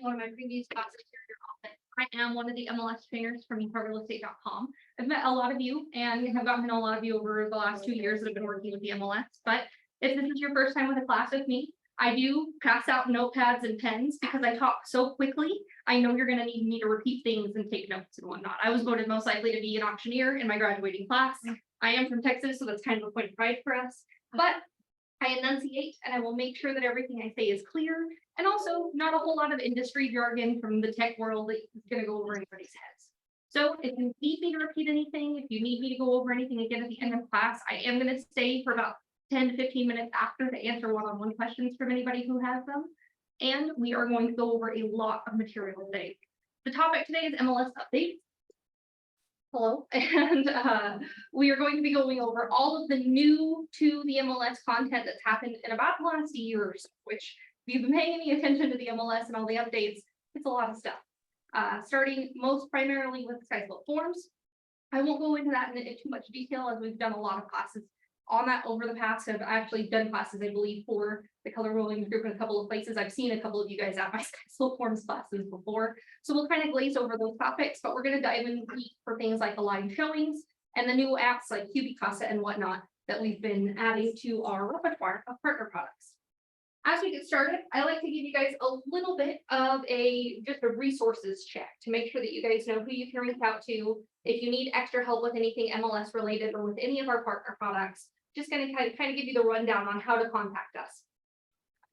one of my previous classes here in your office. I am one of the MLS trainers from ePartRealEstate.com. I've met a lot of you and have gotten to know a lot of you over the last 2 years that I've been working with the MLS. But if this is your first time with a class with me, I do pass out notepads and pens because I talk so quickly. I know you're going to need me to repeat things and take notes and whatnot. I was voted most likely to be an auctioneer in my graduating class. I am from Texas, so that's kind of a point of pride for us. But I enunciate and I will make sure that everything I say is clear, and also not a whole lot of industry jargon from the tech world that is going to go over anybody's heads. So if you need me to repeat anything, if you need me to go over anything again at the end of class, I am going to stay for about 10 to 15 minutes after to answer one-on-one questions from anybody who has them. And we are going to go over a lot of material today. The topic today is MLS updates. Hello, and we are going to be going over all of the new to the MLS content that's happened in about the last year or so, which if you've been paying any attention to the MLS and all the updates, it's a lot of stuff. Starting most primarily with sizable forms. I won't go into that in too much detail as we've done a lot of classes on that over the past. I've actually done classes, I believe, for the color rolling group in a couple of places. I've seen a couple of you guys at my sizable forms classes before. So we'll kind of glaze over those topics, but we're going to dive in deep for things like aligned showings and the new apps like Casa and whatnot that we've been adding to our repertoire of partner products. As we get started, I like to give you guys a little bit of just a resources check to make sure that you guys know who you can reach out to if you need extra help with anything MLS related or with any of our partner products. Just going to kind of give you the rundown on how to contact us.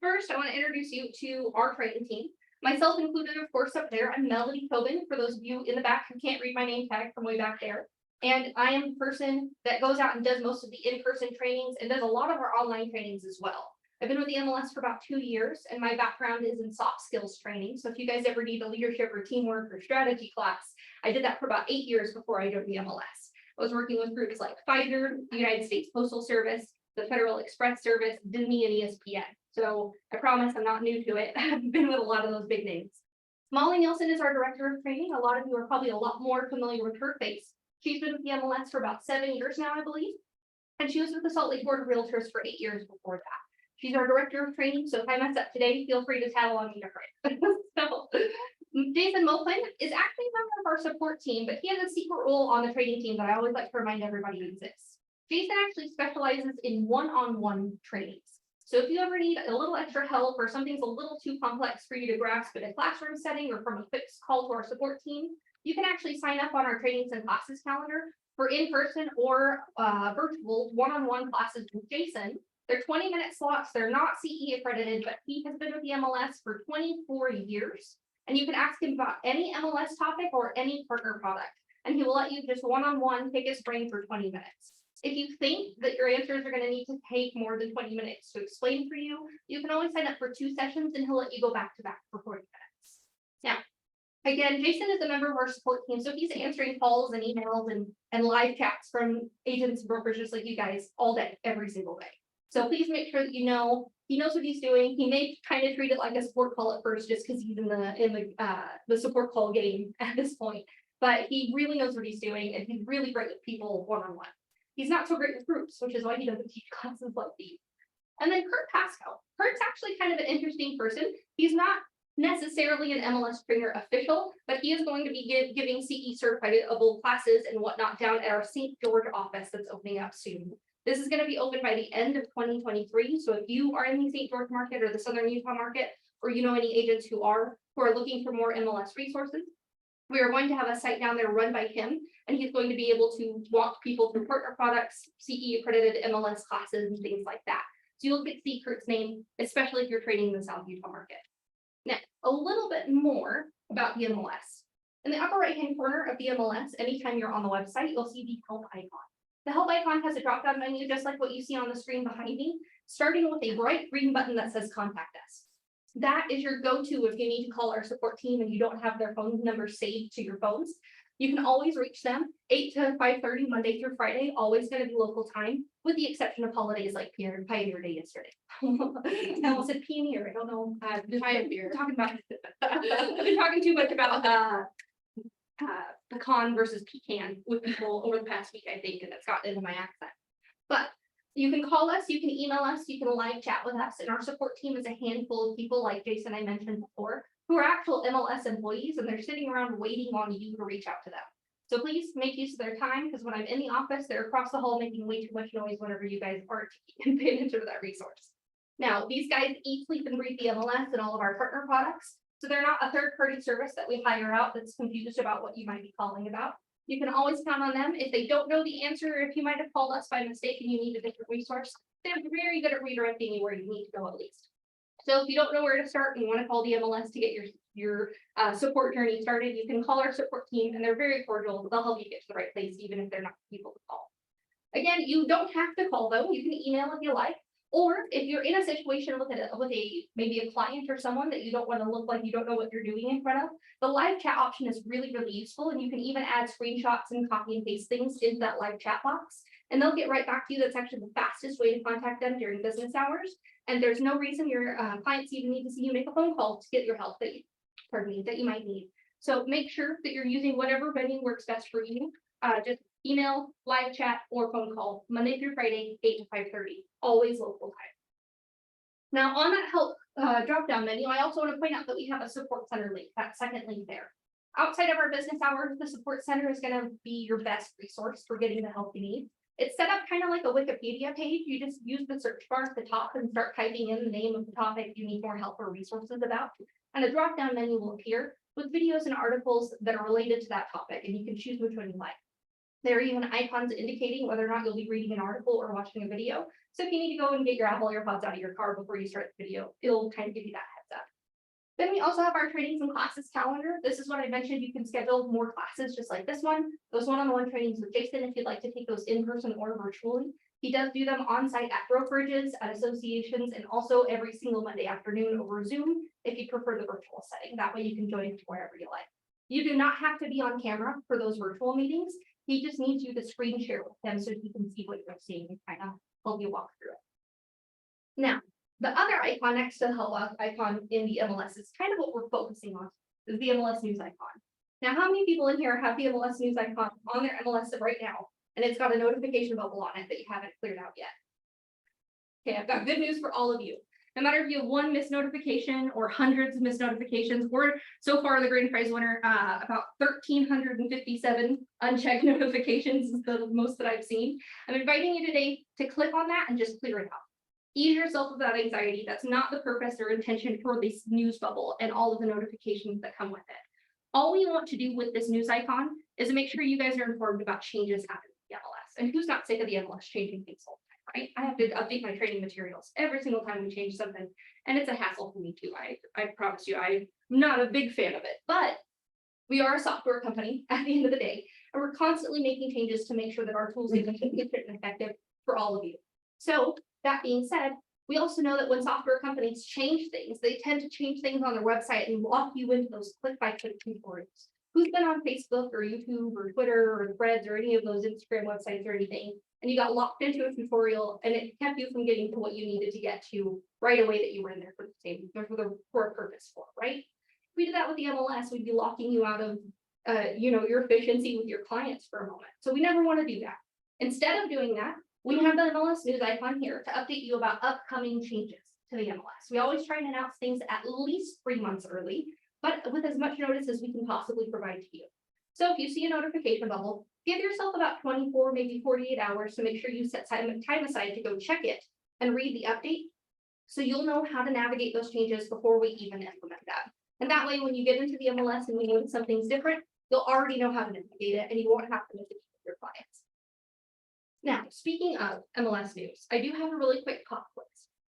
First, I want to introduce you to our training team. Myself included, of course, up there. I'm Melody Tobin, for those of you in the back who can't read my name tag from way back there. And I am the person that goes out and does most of the in-person trainings and does a lot of our online trainings as well. I've been with the MLS for about 2 years, and my background is in soft skills training. So if you guys ever need a leadership or teamwork or strategy class, I did that for about 8 years before I joined the MLS. I was working with groups like Pfizer, the United States Postal Service, the Federal Express Service, Disney, and ESPN. So I promise I'm not new to it. I've been with a lot of those big names. Molly Nielsen is our director of training. A lot of you are probably a lot more familiar with her face. She's been with the MLS for about 7 years now, I believe. And she was with the Salt Lake Board of Realtors for 8 years before that. She's our director of training, so if I mess up today, feel free to tattle on me to her. So, Jason Moklin is actually a member of our support team, but he has a secret role on the training team that I always like to remind everybody exists. Jason actually specializes in one-on-one trainings. So if you ever need a little extra help or something's a little too complex for you to grasp in a classroom setting or from a quick call to our support team, you can actually sign up on our trainings and classes calendar for in-person or virtual one-on-one classes with Jason. They're 20-minute slots. They're not CE accredited, but he has been with the MLS for 24 years. And you can ask him about any MLS topic or any partner product, and he will let you just one-on-one pick his brain for 20 minutes. If you think that your answers are going to need to take more than 20 minutes to explain for you, you can always sign up for 2 sessions and he'll let you go back to back for 40 minutes. Now, again, Jason is a member of our support team, so he's answering calls and emails and live chats from agents and brokers just like you guys all day, every single day. So please make sure that you know he knows what he's doing. He may kind of treat it like a support call at first, just because he's in the support call game at this point. But he really knows what he's doing, and he's really great with people one-on-one. He's not so great with groups, which is why he doesn't teach classes like these. And then Kurt Pascal. Kurt's actually kind of an interesting person. He's not necessarily an MLS trainer official, but he is going to be giving CE certifiable classes and whatnot down at our St. George office that's opening up soon. This is going to be open by the end of 2023. So if you are in the St. George market or the Southern Utah market, or you know any agents who are looking for more MLS resources, we are going to have a site down there run by him, and he's going to be able to walk people through partner products, CE accredited MLS classes, and things like that. So you'll get to see Kurt's name, especially if you're trading in the South Utah market. Now, a little bit more about the MLS. In the upper right-hand corner of the MLS, anytime you're on the website, you'll see the help icon. The help icon has a drop-down menu just like what you see on the screen behind me, starting with a bright green button that says contact us. That is your go-to if you need to call our support team and you don't have their phone number saved to your phones. You can always reach them 8 to 5:30 Monday through Friday, always going to be local time, with the exception of holidays like Pioneer Day yesterday. I almost said Pioneer. I don't know. I've been talking too much about pecan versus pecan with people over the past week, I think, and it's gotten into my accent. But you can call us, you can email us, you can live chat with us, and our support team is a handful of people like Jason I mentioned before. who are actual MLS employees, and they're sitting around waiting on you to reach out to them. So please make use of their time, because when I'm in the office, they're across the hall making way too much noise whenever you guys aren't paying attention to that resource. Now, these guys eat, sleep, and breathe the MLS and all of our partner products. So they're not a third-party service that we hire out that's confused about what you might be calling about. You can always count on them. If they don't know the answer, or if you might have called us by mistake and you need a different resource, they're very good at redirecting you where you need to go at least. So if you don't know where to start and you want to call the MLS to get your support journey started, you can call our support team, and they're very cordial. They'll help you get to the right place, even if they're not people to call. Again, you don't have to call though. You can email if you like. Or if you're in a situation with maybe a client or someone that you don't want to look like you don't know what you're doing in front of, the live chat option is really, really useful. And you can even add screenshots and copy and paste things into that live chat box, and they'll get right back to you. That's actually the fastest way to contact them during business hours. And there's no reason your clients even need to see you make a phone call to get your help that you might need. So make sure that you're using whatever venue works best for you. Just email, live chat, or phone call, Monday through Friday, 8 to 5:30, always local time. Now, on that help drop-down menu, I also want to point out that we have a support center link, that second link there. Outside of our business hours, the support center is going to be your best resource for getting the help you need. It's set up kind of like a Wikipedia page. You just use the search bar at the top and start typing in the name of the topic you need more help or resources about. And a drop-down menu will appear with videos and articles that are related to that topic, and you can choose which one you like. There are even icons indicating whether or not you'll be reading an article or watching a video. So if you need to go and get your Apple AirPods out of your car before you start the video, it'll kind of give you that heads up. Then we also have our trainings and classes calendar. This is what I mentioned. You can schedule more classes just like this one. Those one-on-one trainings with Jason, if you'd like to take those in person or virtually. He does do them on site at brokerages, at associations, and also every single Monday afternoon over Zoom if you prefer the virtual setting. That way you can join wherever you like. You do not have to be on camera for those virtual meetings. He just needs you to screen share with him so he can see what you're seeing and kind of help you walk through it. Now, the other icon next to the help icon in the MLS is kind of what we're focusing on, is the MLS news icon. Now, how many people in here have the MLS news icon on their MLS right now, and it's got a notification bubble on it that you haven't cleared out yet? Okay, I've got good news for all of you. No matter if you have one missed notification or hundreds of missed notifications, we're so far the grand prize winner, about 1,357 unchecked notifications is the most that I've seen. I'm inviting you today to click on that and just clear it out. Ease yourself of that anxiety. That's not the purpose or intention for this news bubble and all of the notifications that come with it. All we want to do with this news icon is to make sure you guys are informed about changes happening in the MLS. And who's not sick of the MLS changing things all the time? Right? I have to update my training materials every single time we change something, and it's a hassle for me too. I promise you, I'm not a big fan of it, but we are a software company at the end of the day, and we're constantly making changes to make sure that our tools are efficient and effective for all of you. So that being said, we also know that when software companies change things, they tend to change things on their website and lock you into those click-by-click tutorials. Who's been on Facebook or YouTube or Twitter or Threads or any of those Instagram websites or anything, and you got locked into a tutorial and it kept you from getting to what you needed to get to right away that you were in there for the same, for a purpose for, right? If we did that with the MLS, we'd be locking you out of your efficiency with your clients for a moment. So we never want to do that. Instead of doing that, we have the MLS news icon here to update you about upcoming changes to the MLS. We always try and announce things at least 3 months early, but with as much notice as we can possibly provide to you. So if you see a notification bubble, give yourself about 24, maybe 48 hours to make sure you set time aside to go check it and read the update, so you'll know how to navigate those changes before we even implement that. And that way, when you get into the MLS and you notice something's different, you'll already know how to navigate it and you won't have to miss it with your clients. Now, speaking of MLS news, I do have a really quick pop quiz.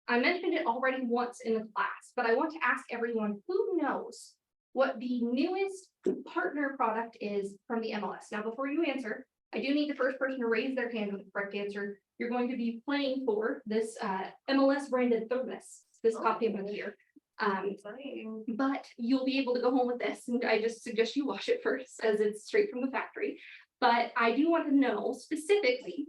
I mentioned it already once in the class, but I want to ask everyone who knows what the newest partner product is from the MLS. Now, before you answer, I do need the first person to raise their hand with the correct answer. You're going to be playing for this MLS branded thermos, this coffee mug here. But you'll be able to go home with this, and I just suggest you wash it first, as it's straight from the factory. But I do want to know specifically,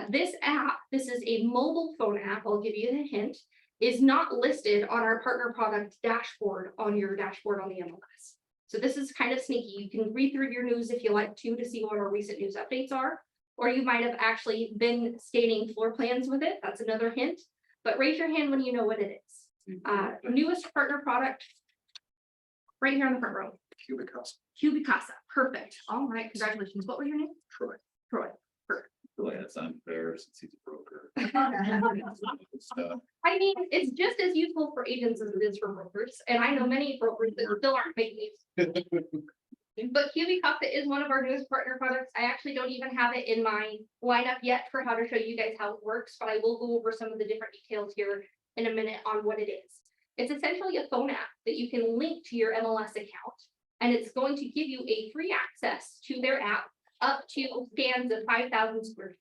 this app, this is a mobile phone app, I'll give you the hint, is not listed on our partner product dashboard on your dashboard on the MLS. So this is kind of sneaky. You can read through your news if you like to see what our recent news updates are, or you might have actually been skating floor plans with it. That's another hint, but raise your hand when you know what it is. Newest partner product Right here on the front row. Cubic house. Cubicasa, perfect. All right, congratulations. What was your name? Troy. Troy. Perfect. Well, that's unfair since he's a broker. So, I mean, it's just as useful for agents as it is for brokers, and I know many brokers that still aren't making these. But Cubicasa is one of our newest partner products. I actually don't even have it in my lineup yet for how to show you guys how it works, but I will go over some of the different details here in a minute on what it is. It's essentially a phone app that you can link to your MLS account, and it's going to give you a free access to their app up to scans of 5,000 square feet.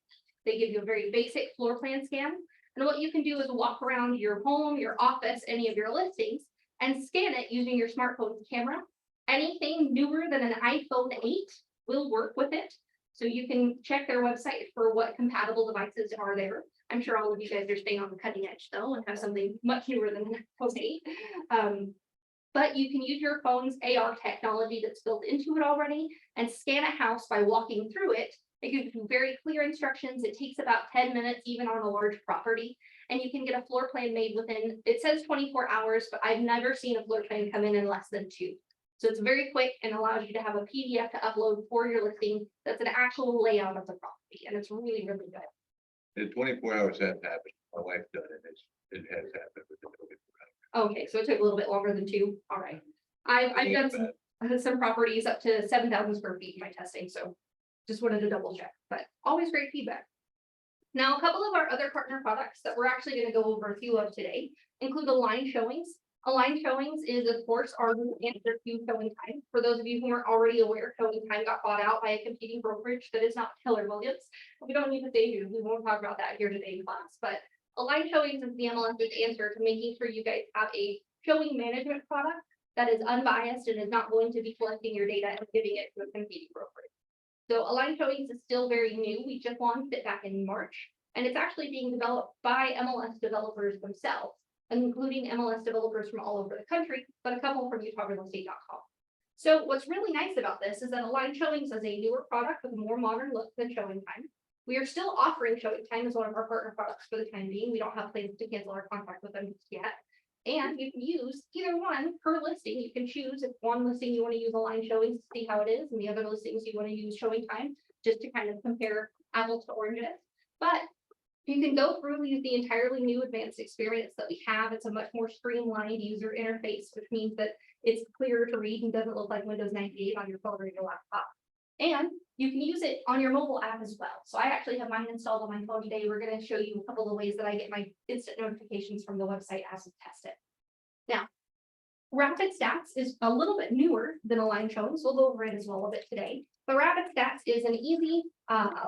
They give you a very basic floor plan scan. And what you can do is walk around your home, your office, any of your listings, and scan it using your smartphone camera. Anything newer than an iPhone 8 will work with it. So you can check their website for what compatible devices are there. I'm sure all of you guys are staying on the cutting edge though and have something much newer than an iPhone 8. But you can use your phone's AR technology that's built into it already and scan a house by walking through it. It gives you very clear instructions. It takes about 10 minutes, even on a large property. And you can get a floor plan made within, it says 24 hours, but I've never seen a floor plan come in less than 2. So it's very quick and allows you to have a PDF to upload for your listing. That's an actual layout of the property. And it's really, really good. in 24 hours that happened. My wife done it. It has happened with the 24 hours. Okay, so it took a little bit longer than 2. All right. I've done some properties up to 7,000 square feet in my testing. So just wanted to double check, but always great feedback. Now, a couple of our other partner products that we're actually going to go over a few of today include Align Showings. Align Showings is, of course, our new answer to Showing Time. For those of you who aren't already aware, Showing Time got bought out by a competing brokerage that is not Keller Williams. We don't need to say who. We won't talk about that here today in class, but Align Showings is the MLS's answer to making sure you guys have a showing management product that is unbiased and is not going to be collecting your data and giving it to a competing brokerage. So Align Showings is still very new. We just launched it back in March, and it's actually being developed by MLS developers themselves, including MLS developers from all over the country, but a couple from UtahRealEstate.com. So what's really nice about this is that Align Showings is a newer product with a more modern look than Showing Time. We are still offering Showing Time as one of our partner products for the time being. We don't have plans to cancel our contract with them just yet. And you can use either one per listing. You can choose if one listing you want to use Align Showings to see how it is, and the other listings you want to use Showing Time just to kind of compare apples to oranges. But you can go through and use the entirely new advanced experience that we have. It's a much more streamlined user interface, which means that it's clearer to read and doesn't look like Windows 98 on your phone or your laptop. And you can use it on your mobile app as well. So I actually have mine installed on my phone today. We're going to show you a couple of ways that I get my instant notifications from the website as we test it. Now, Rapid Stats is a little bit newer than Align Showings. We'll go over it as well a bit today. But Rapid Stats is an easy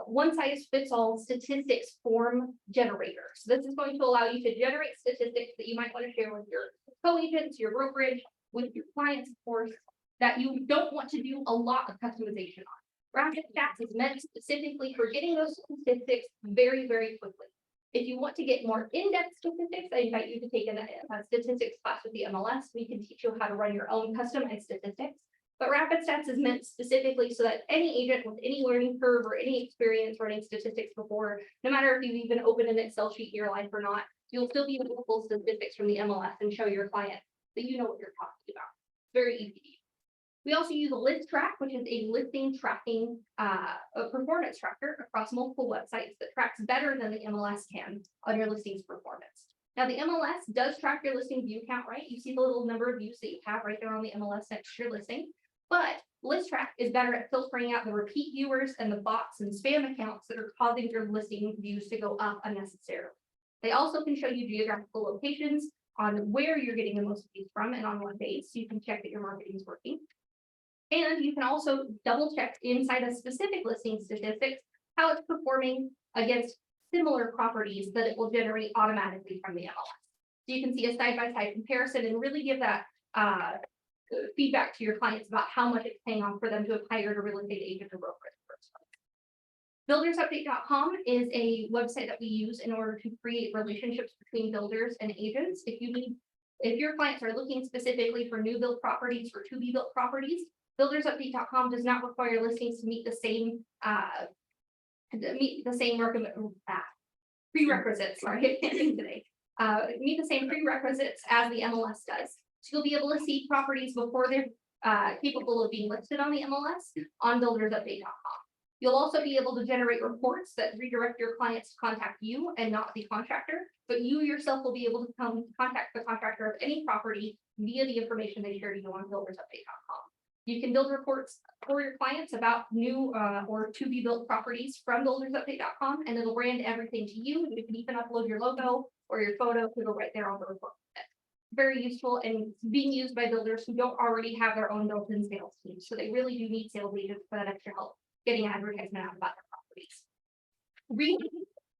one-size-fits-all statistics form generator. So this is going to allow you to generate statistics that you might want to share with your co-agents, your brokerage, with your clients, of course, that you don't want to do a lot of customization on. Rapid Stats is meant specifically for getting those statistics very, very quickly. If you want to get more in-depth statistics, I invite you to take a statistics class with the MLS. We can teach you how to run your own customized statistics. But Rapid Stats is meant specifically so that any agent with any learning curve or any experience running statistics before, no matter if you've even opened an Excel sheet in your life or not, you'll still be able to pull statistics from the MLS and show your client that you know what you're talking about. Very easy to use. We also use a list track, which is a listing tracking a performance tracker across multiple websites that tracks better than the MLS can on your listing's performance. Now, the MLS does track your listing view count, right? You see the little number of views that you have right there on the MLS next to your listing. But List Track is better at filtering out the repeat viewers and the bots and spam accounts that are causing your listing views to go up unnecessarily. They also can show you geographical locations on where you're getting the most views from and on what days, so you can check that your marketing is working. And you can also double check inside a specific listing statistics how it's performing against similar properties that it will generate automatically from the MLS. So you can see a side-by-side comparison and really give that feedback to your clients about how much it's paying off for them to have hired a real estate agent or broker. Buildersupdate.com is a website that we use in order to create relationships between builders and agents. If your clients are looking specifically for new build properties or to be built properties, Buildersupdate.com does not require listings to meet the same prerequisites. Sorry, I can't think today. Meet the same prerequisites as the MLS does. So you'll be able to see properties before they're capable of being listed on the MLS on buildersupdate.com. You'll also be able to generate reports that redirect your clients to contact you and not the contractor, but you yourself will be able to contact the contractor of any property via the information they share to you on buildersupdate.com. You can build reports for your clients about new or to be built properties from buildersupdate.com, and it'll brand everything to you. You can even upload your logo or your photo to go right there on the report. Very useful and being used by builders who don't already have their own built-in sales team. So they really do need sales agents for that extra help getting advertisement out about their properties.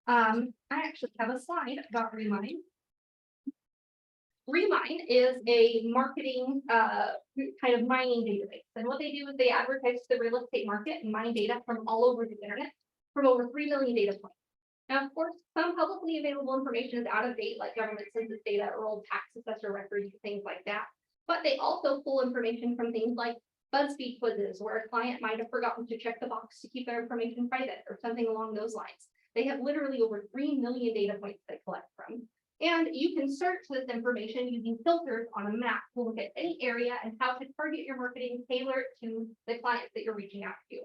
I actually have a slide about Remind. Remind is a marketing kind of mining database. And what they do is they advertise to the real estate market and mine data from all over the internet from over 3 million data points. Now, of course, some publicly available information is out of date, like government census data or old tax assessor records, things like that. But they also pull information from things like BuzzFeed quizzes, where a client might have forgotten to check the box to keep their information private or something along those lines. They have literally over 3 million data points they collect from. And you can search this information using filters on a map to look at any area and how to target your marketing tailored to the clients that you're reaching out to.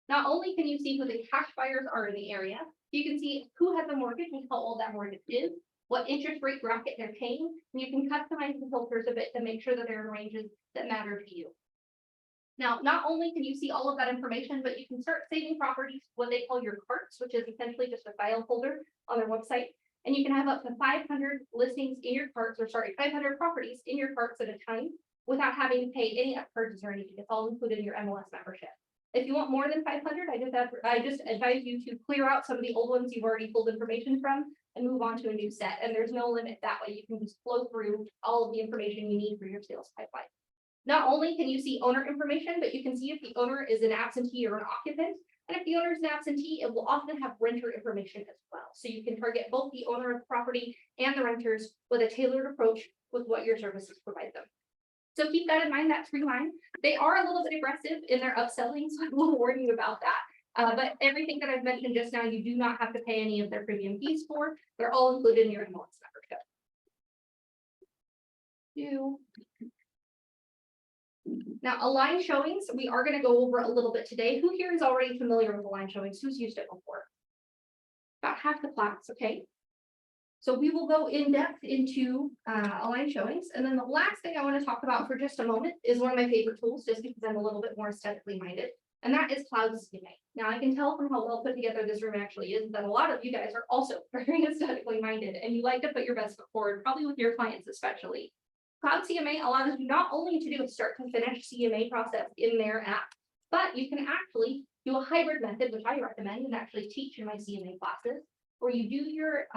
Not only can you see who the cash buyers are in the area, you can see who has a mortgage and how old that mortgage is, what interest rate bracket they're paying, and you can customize the filters a bit to make sure that they're in ranges that matter to you. Now, not only can you see all of that information, but you can start saving properties, what they call your carts, which is essentially just a file folder on their website. And you can have up to 500 listings in your carts, or sorry, 500 properties in your carts at a time without having to pay any upcharges or anything. It's all included in your MLS membership. If you want more than 500, I just advise you to clear out some of the old ones you've already pulled information from and move on to a new set. And there's no limit that way. You can just flow through all of the information you need for your sales pipeline. Not only can you see owner information, but you can see if the owner is an absentee or an occupant. And if the owner is an absentee, it will often have renter information as well. So you can target both the owner of the property and the renters with a tailored approach with what your services provide them. So keep that in mind, that's Remind. They are a little bit aggressive in their upselling, so I will warn you about that. But everything that I've mentioned just now, you do not have to pay any of their premium fees for. They're all included in your MLS membership. Now, align showings, we are going to go over a little bit today. Who here is already familiar with align showings? Who's used it before? About half the class, okay. So we will go in depth into align showings. And then the last thing I want to talk about for just a moment is one of my favorite tools, just because I'm a little bit more aesthetically minded, and that is cloud CMA. Now, I can tell from how well put together this room actually is that a lot of you guys are also very aesthetically minded, and you like to put your best foot forward, probably with your clients especially. Cloud CMA allows you not only to do a start to finish CMA process in their app, but you can actually do a hybrid method, which I recommend and actually teach in my CMA classes, where you do your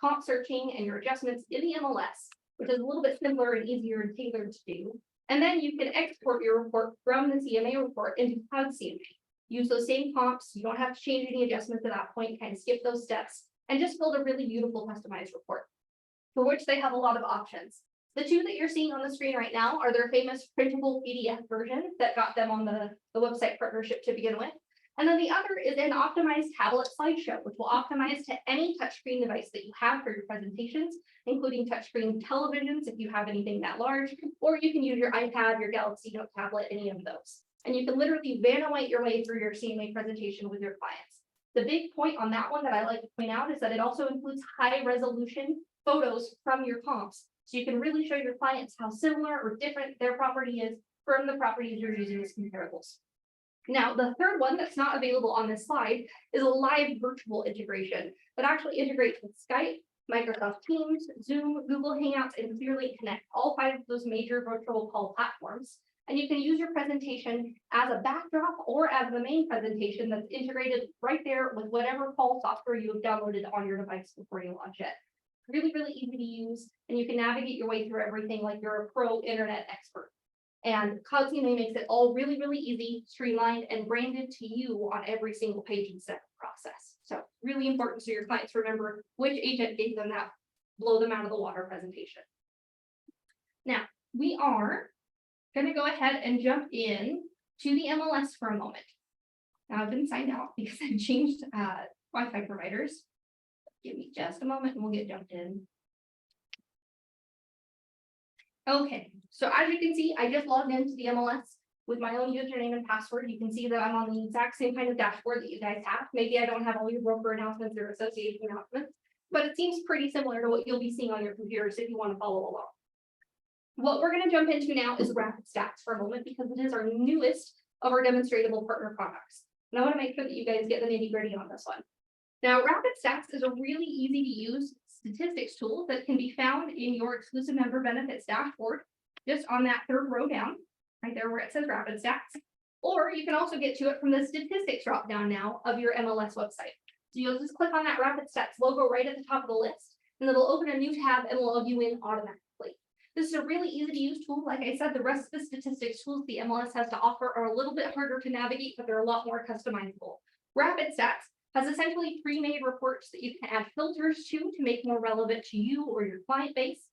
comp searching and your adjustments in the MLS, which is a little bit simpler and easier and tailored to do. And then you can export your report from the CMA report into Cloud CMA. Use those same comps. You don't have to change any adjustments at that point, kind of skip those steps and just build a really beautiful customized report, for which they have a lot of options. The two that you're seeing on the screen right now are their famous printable PDF version that got them on the website partnership to begin with. And then the other is an optimized tablet slideshow, which will optimize to any touchscreen device that you have for your presentations, including touchscreen televisions if you have anything that large, or you can use your iPad, your Galaxy Note tablet, any of those. And you can literally Vanawhite your way through your CMA presentation with your clients. The big point on that one that I like to point out is that it also includes high resolution photos from your comps. So you can really show your clients how similar or different their property is from the properties you're using as comparables. Now, the third one that's not available on this slide is a live virtual integration that actually integrates with Skype, Microsoft Teams, Zoom, Google Hangouts, and Clearly Connect, all 5 of those major virtual call platforms. And you can use your presentation as a backdrop or as the main presentation that's integrated right there with whatever call software you have downloaded on your device before you launch it. Really, really easy to use, and you can navigate your way through everything like you're a pro internet expert. And Cloud CMA makes it all really, really easy, streamlined, and branded to you on every single page and step process. So really important so your clients remember which agent gave them that blow them out of the water presentation. Now, we are going to go ahead and jump in to the MLS for a moment. Now, I've been signed out because I've changed Wi-Fi providers. Give me just a moment and we'll get jumped in. Okay, so as you can see, I just logged into the MLS with my own username and password. You can see that I'm on the exact same kind of dashboard that you guys have. Maybe I don't have all your broker announcements or association announcements, but it seems pretty similar to what you'll be seeing on your computers if you want to follow along. What we're going to jump into now is Rapid Stats for a moment because it is our newest of our demonstratable partner products. And I want to make sure that you guys get the nitty-gritty on this one. Now, Rapid Stats is a really easy to use statistics tool that can be found in your exclusive member benefits dashboard, just on that third row down, right there where it says Rapid Stats. Or you can also get to it from the statistics drop down now of your MLS website. So you'll just click on that Rapid Stats logo right at the top of the list, and it'll open a new tab and log you in automatically. This is a really easy to use tool. Like I said, the rest of the statistics tools the MLS has to offer are a little bit harder to navigate, but they're a lot more customizable. Rapid Stats has essentially pre-made reports that you can add filters to make more relevant to you or your client base.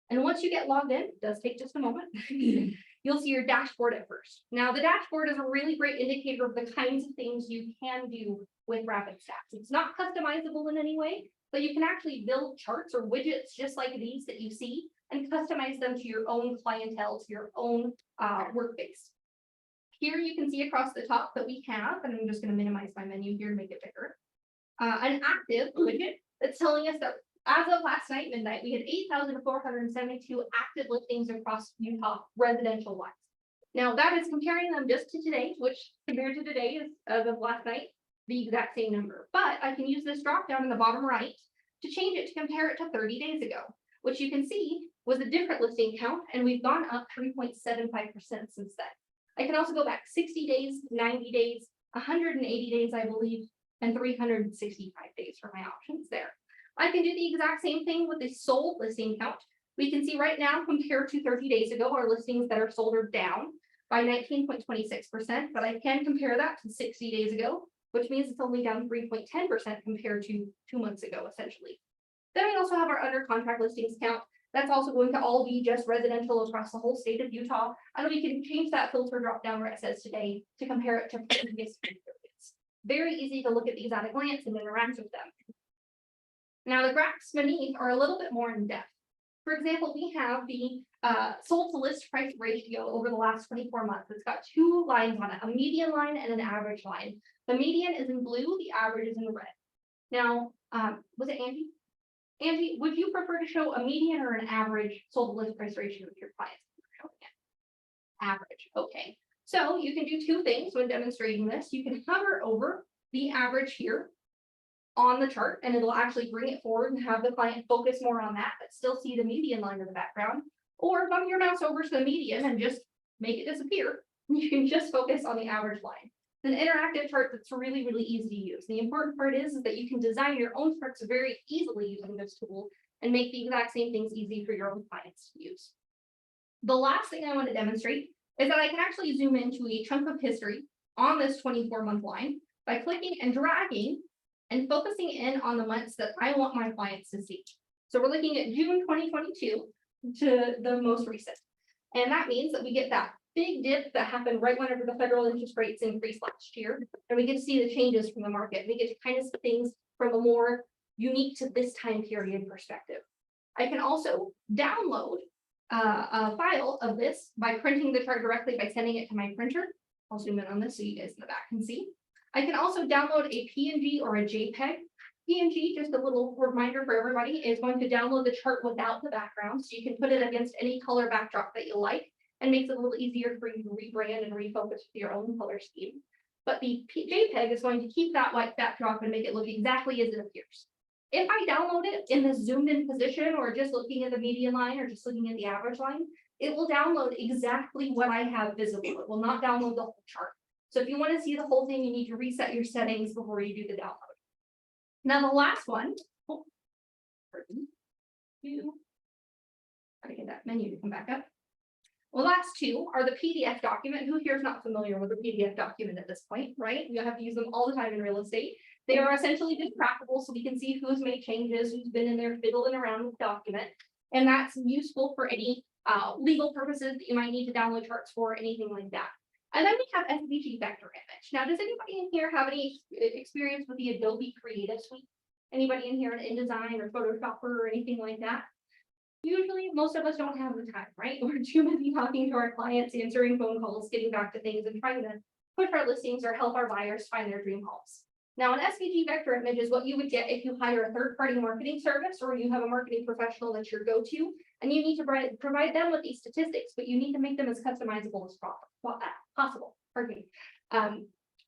And once you get logged in, it does take just a moment, you'll see your dashboard at first. Now, the dashboard is a really great indicator of the kinds of things you can do with Rapid Stats. It's not customizable in any way, but you can actually build charts or widgets just like these that you see and customize them to your own clientele, to your own work base. Here you can see across the top that we have, and I'm just going to minimize my menu here to make it bigger, an active widget that's telling us that as of last night, midnight, we had 8,472 active listings across Utah residential wise. Now that is comparing them just to today, which compared to today is as of last night, the exact same number. But I can use this drop down in the bottom right to change it to compare it to 30 days ago, which you can see was a different listing count, and we've gone up 3.75% since then. I can also go back 60 days, 90 days, 180 days, I believe, and 365 days for my options there. I can do the exact same thing with the sold listing count. We can see right now, compared to 30 days ago, our listings that are sold are down by 19.26%, but I can compare that to 60 days ago, which means it's only down 3.10% compared to 2 months ago, essentially. Then we also have our under contract listings count. That's also going to all be just residential across the whole state of Utah. And we can change that filter drop down where it says today to compare it to previous periods. Very easy to look at these at a glance and interact with them. Now the graphs beneath are a little bit more in depth. For example, we have the sold to list price ratio over the last 24 months. It's got two lines on it, a median line and an average line. The median is in blue, the average is in red. Now, was it Angie? Angie, would you prefer to show a median or an average sold to list price ratio with your clients? Average, okay. So you can do two things when demonstrating this. You can hover over the average here on the chart, and it'll actually bring it forward and have the client focus more on that, but still see the median line in the background. Or bump your mouse over to the median and just make it disappear. You can just focus on the average line. It's an interactive chart that's really, really easy to use. The important part is that you can design your own charts very easily using this tool and make the exact same things easy for your own clients to use. The last thing I want to demonstrate is that I can actually zoom into a chunk of history on this 24-month line by clicking and dragging and focusing in on the months that I want my clients to see. So we're looking at June 2022 to the most recent. And that means that we get that big dip that happened right whenever the federal interest rates increased last year. And we get to see the changes from the market. We get to kind of see things from a more unique to this time period perspective. I can also download a file of this by printing the chart directly by sending it to my printer. I'll zoom in on this so you guys in the back can see. I can also download a PNG or a JPEG. PNG, just a little reminder for everybody, is going to download the chart without the background, so you can put it against any color backdrop that you like, and makes it a little easier for you to rebrand and refocus with your own color scheme. But the JPEG is going to keep that white backdrop and make it look exactly as it appears. If I download it in the zoomed in position, or just looking at the median line, or just looking at the average line, it will download exactly what I have visible. It will not download the whole chart. So if you want to see the whole thing, you need to reset your settings before you do the download. Now the last one, gotta get that menu to come back up. Well, last two are the PDF document. Who here is not familiar with a PDF document at this point, right? You have to use them all the time in real estate. They are essentially just trackable, so we can see who's made changes, who's been in there fiddling around with the document. And that's useful for any legal purposes that you might need to download charts for, anything like that. And then we have SVG vector image. Now, does anybody in here have any experience with the Adobe Creative Suite? Anybody in here in InDesign or Photoshop or anything like that? Usually, most of us don't have the time, right? We're too busy talking to our clients, answering phone calls, getting back to things and trying to push our listings or help our buyers find their dream homes. Now, an SVG vector image is what you would get if you hire a third-party marketing service or you have a marketing professional that's your go-to, and you need to provide them with these statistics, but you need to make them as customizable as possible. Pardon me.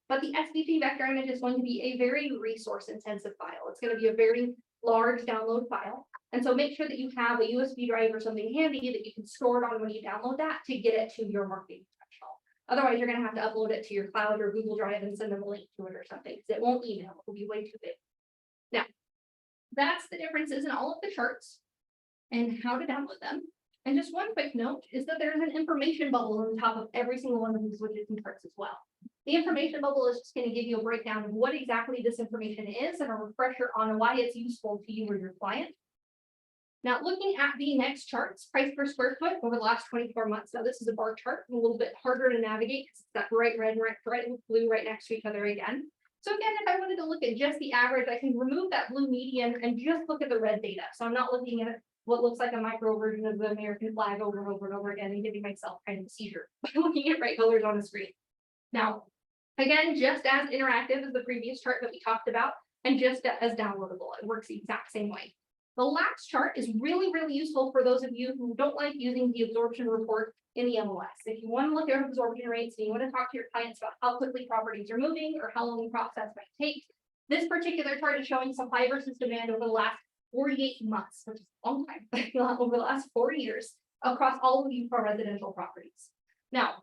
But the SVG vector image is going to be a very resource-intensive file. It's going to be a very large download file. And so make sure that you have a USB drive or something handy that you can store it on when you download that to get it to your marketing professional. Otherwise, you're going to have to upload it to your cloud or Google Drive and send them a link to it or something, because it won't email. It will be way too big. Now, that's the differences in all of the charts and how to download them. And just one quick note is that there's an information bubble on the top of every single one of these widgets and charts as well. The information bubble is just going to give you a breakdown of what exactly this information is and a refresher on why it's useful to you or your client. Now, looking at the next charts, price per square foot over the last 24 months. Now, this is a bar chart, a little bit harder to navigate because it's that bright red, bright blue right next to each other again. So again, if I wanted to look at just the average, I can remove that blue median and just look at the red data. So I'm not looking at what looks like a micro version of the American flag over and over and over again and giving myself kind of a seizure by looking at bright colors on the screen. Now, again, just as interactive as the previous chart that we talked about, and just as downloadable. It works the exact same way. The last chart is really, really useful for those of you who don't like using the absorption report in the MLS. If you want to look at absorption rates and you want to talk to your clients about how quickly properties are moving or how long the process might take, this particular chart is showing supply versus demand over the last 48 months, which is a long time, over the last 4 years across all of you for residential properties. Now,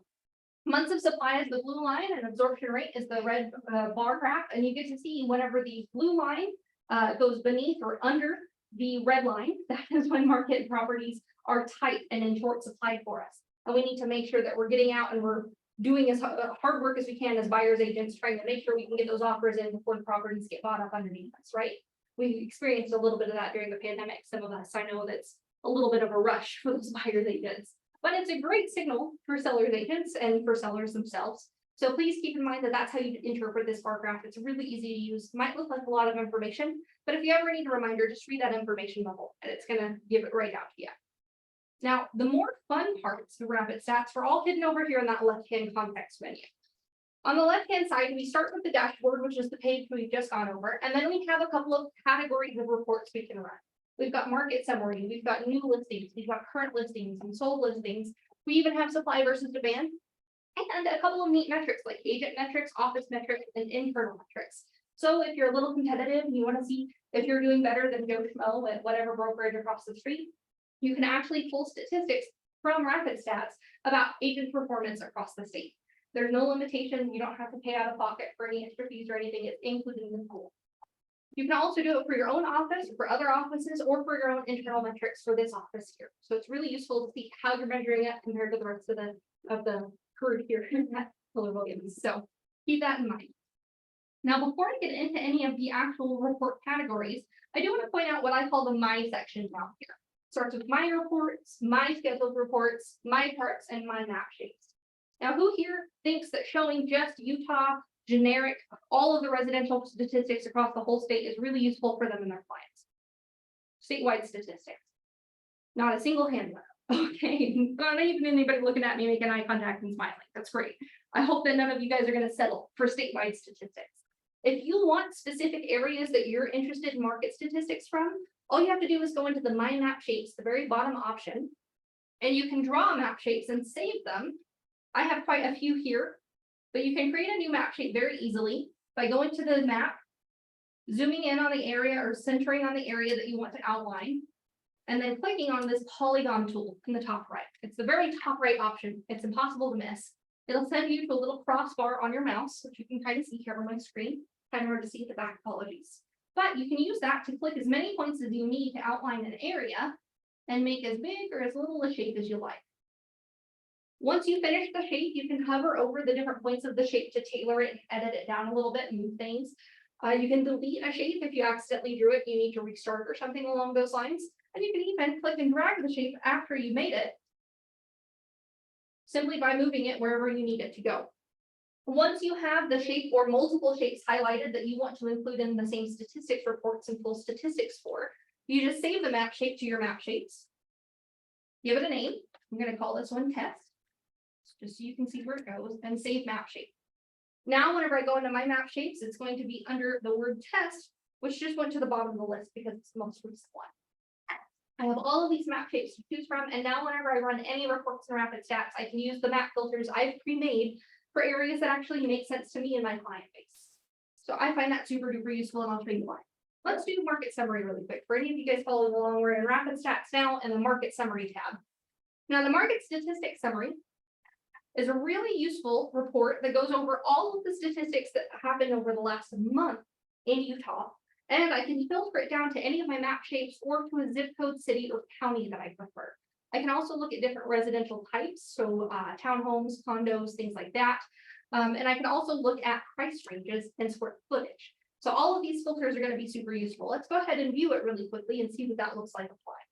months of supply is the blue line and absorption rate is the red bar graph, and you get to see whenever the blue line goes beneath or under the red line, that is when market properties are tight and in short supply for us. And we need to make sure that we're getting out and we're doing as hard work as we can as buyers agents, trying to make sure we can get those offers in before the properties get bought up underneath us, right? We experienced a little bit of that during the pandemic. Some of us, I know that's a little bit of a rush for those buyers agents, but it's a great signal for sellers agents and for sellers themselves. So please keep in mind that that's how you interpret this bar graph. It's really easy to use, might look like a lot of information, but if you ever need a reminder, just read that information bubble and it's going to give it right out to you. Now, the more fun parts, the rapid stats, are all hidden over here in that left-hand context menu. On the left-hand side, we start with the dashboard, which is the page we've just gone over, and then we have a couple of categories of reports we can run. We've got market summary, we've got new listings, we've got current listings and sold listings. We even have supply versus demand, and a couple of neat metrics like agent metrics, office metrics, and internal metrics. So if you're a little competitive and you want to see if you're doing better than Joe Schmo at whatever brokerage across the street, you can actually pull statistics from Rapid Stats about agent performance across the state. There's no limitation. You don't have to pay out of pocket for any extra fees or anything. It's included in the pool. You can also do it for your own office, for other offices, or for your own internal metrics for this office here. So it's really useful to see how you're measuring it compared to the rest of the herd here at Fuller Williams. So keep that in mind. Now, before I get into any of the actual report categories, I do want to point out what I call the My section down here. Starts with my reports, my scheduled reports, my charts, and my map shapes. Now, who here thinks that showing just Utah generic, all of the residential statistics across the whole state is really useful for them and their clients? Statewide statistics. Not a single hand went up. Okay, not even anybody looking at me making eye contact and smiling. That's great. I hope that none of you guys are going to settle for statewide statistics. If you want specific areas that you're interested in market statistics from, all you have to do is go into the My Map Shapes, the very bottom option, and you can draw map shapes and save them. I have quite a few here, but you can create a new map shape very easily by going to the map, zooming in on the area or centering on the area that you want to outline, and then clicking on this polygon tool in the top right. It's the very top right option. It's impossible to miss. It'll send you to a little crossbar on your mouse, which you can kind of see here on my screen. Kind of hard to see at the back, apologies. But you can use that to click as many points as you need to outline an area and make as big or as little a shape as you like. Once you finish the shape, you can hover over the different points of the shape to tailor it and edit it down a little bit and move things. You can delete a shape if you accidentally drew it, you need to restart or something along those lines. And you can even click and drag the shape after you made it, simply by moving it wherever you need it to go. Once you have the shape or multiple shapes highlighted that you want to include in the same statistics reports and pull statistics for, you just save the map shape to your map shapes. give it a name. I'm gonna call this one test. Just so you can see where it goes, and save map shape. Now, whenever I go into my map shapes, it's going to be under the word test, which just went to the bottom of the list because it's the most recent one. I have all of these map shapes to choose from, and now whenever I run any reports in Rapid Stats, I can use the map filters I've pre-made for areas that actually make sense to me and my client base. So I find that super duper useful, and I'll show you why. Let's do market summary really quick. For any of you guys following along, we're in Rapid Stats now in the market summary tab. Now, the market statistics summary is a really useful report that goes over all of the statistics that happened over the last month in Utah. And I can filter it down to any of my map shapes or to a zip code, city, or county that I prefer. I can also look at different residential types, so townhomes, condos, things like that. And I can also look at price ranges and square footage. So all of these filters are going to be super useful. Let's go ahead and view it really quickly and see what that looks like applied.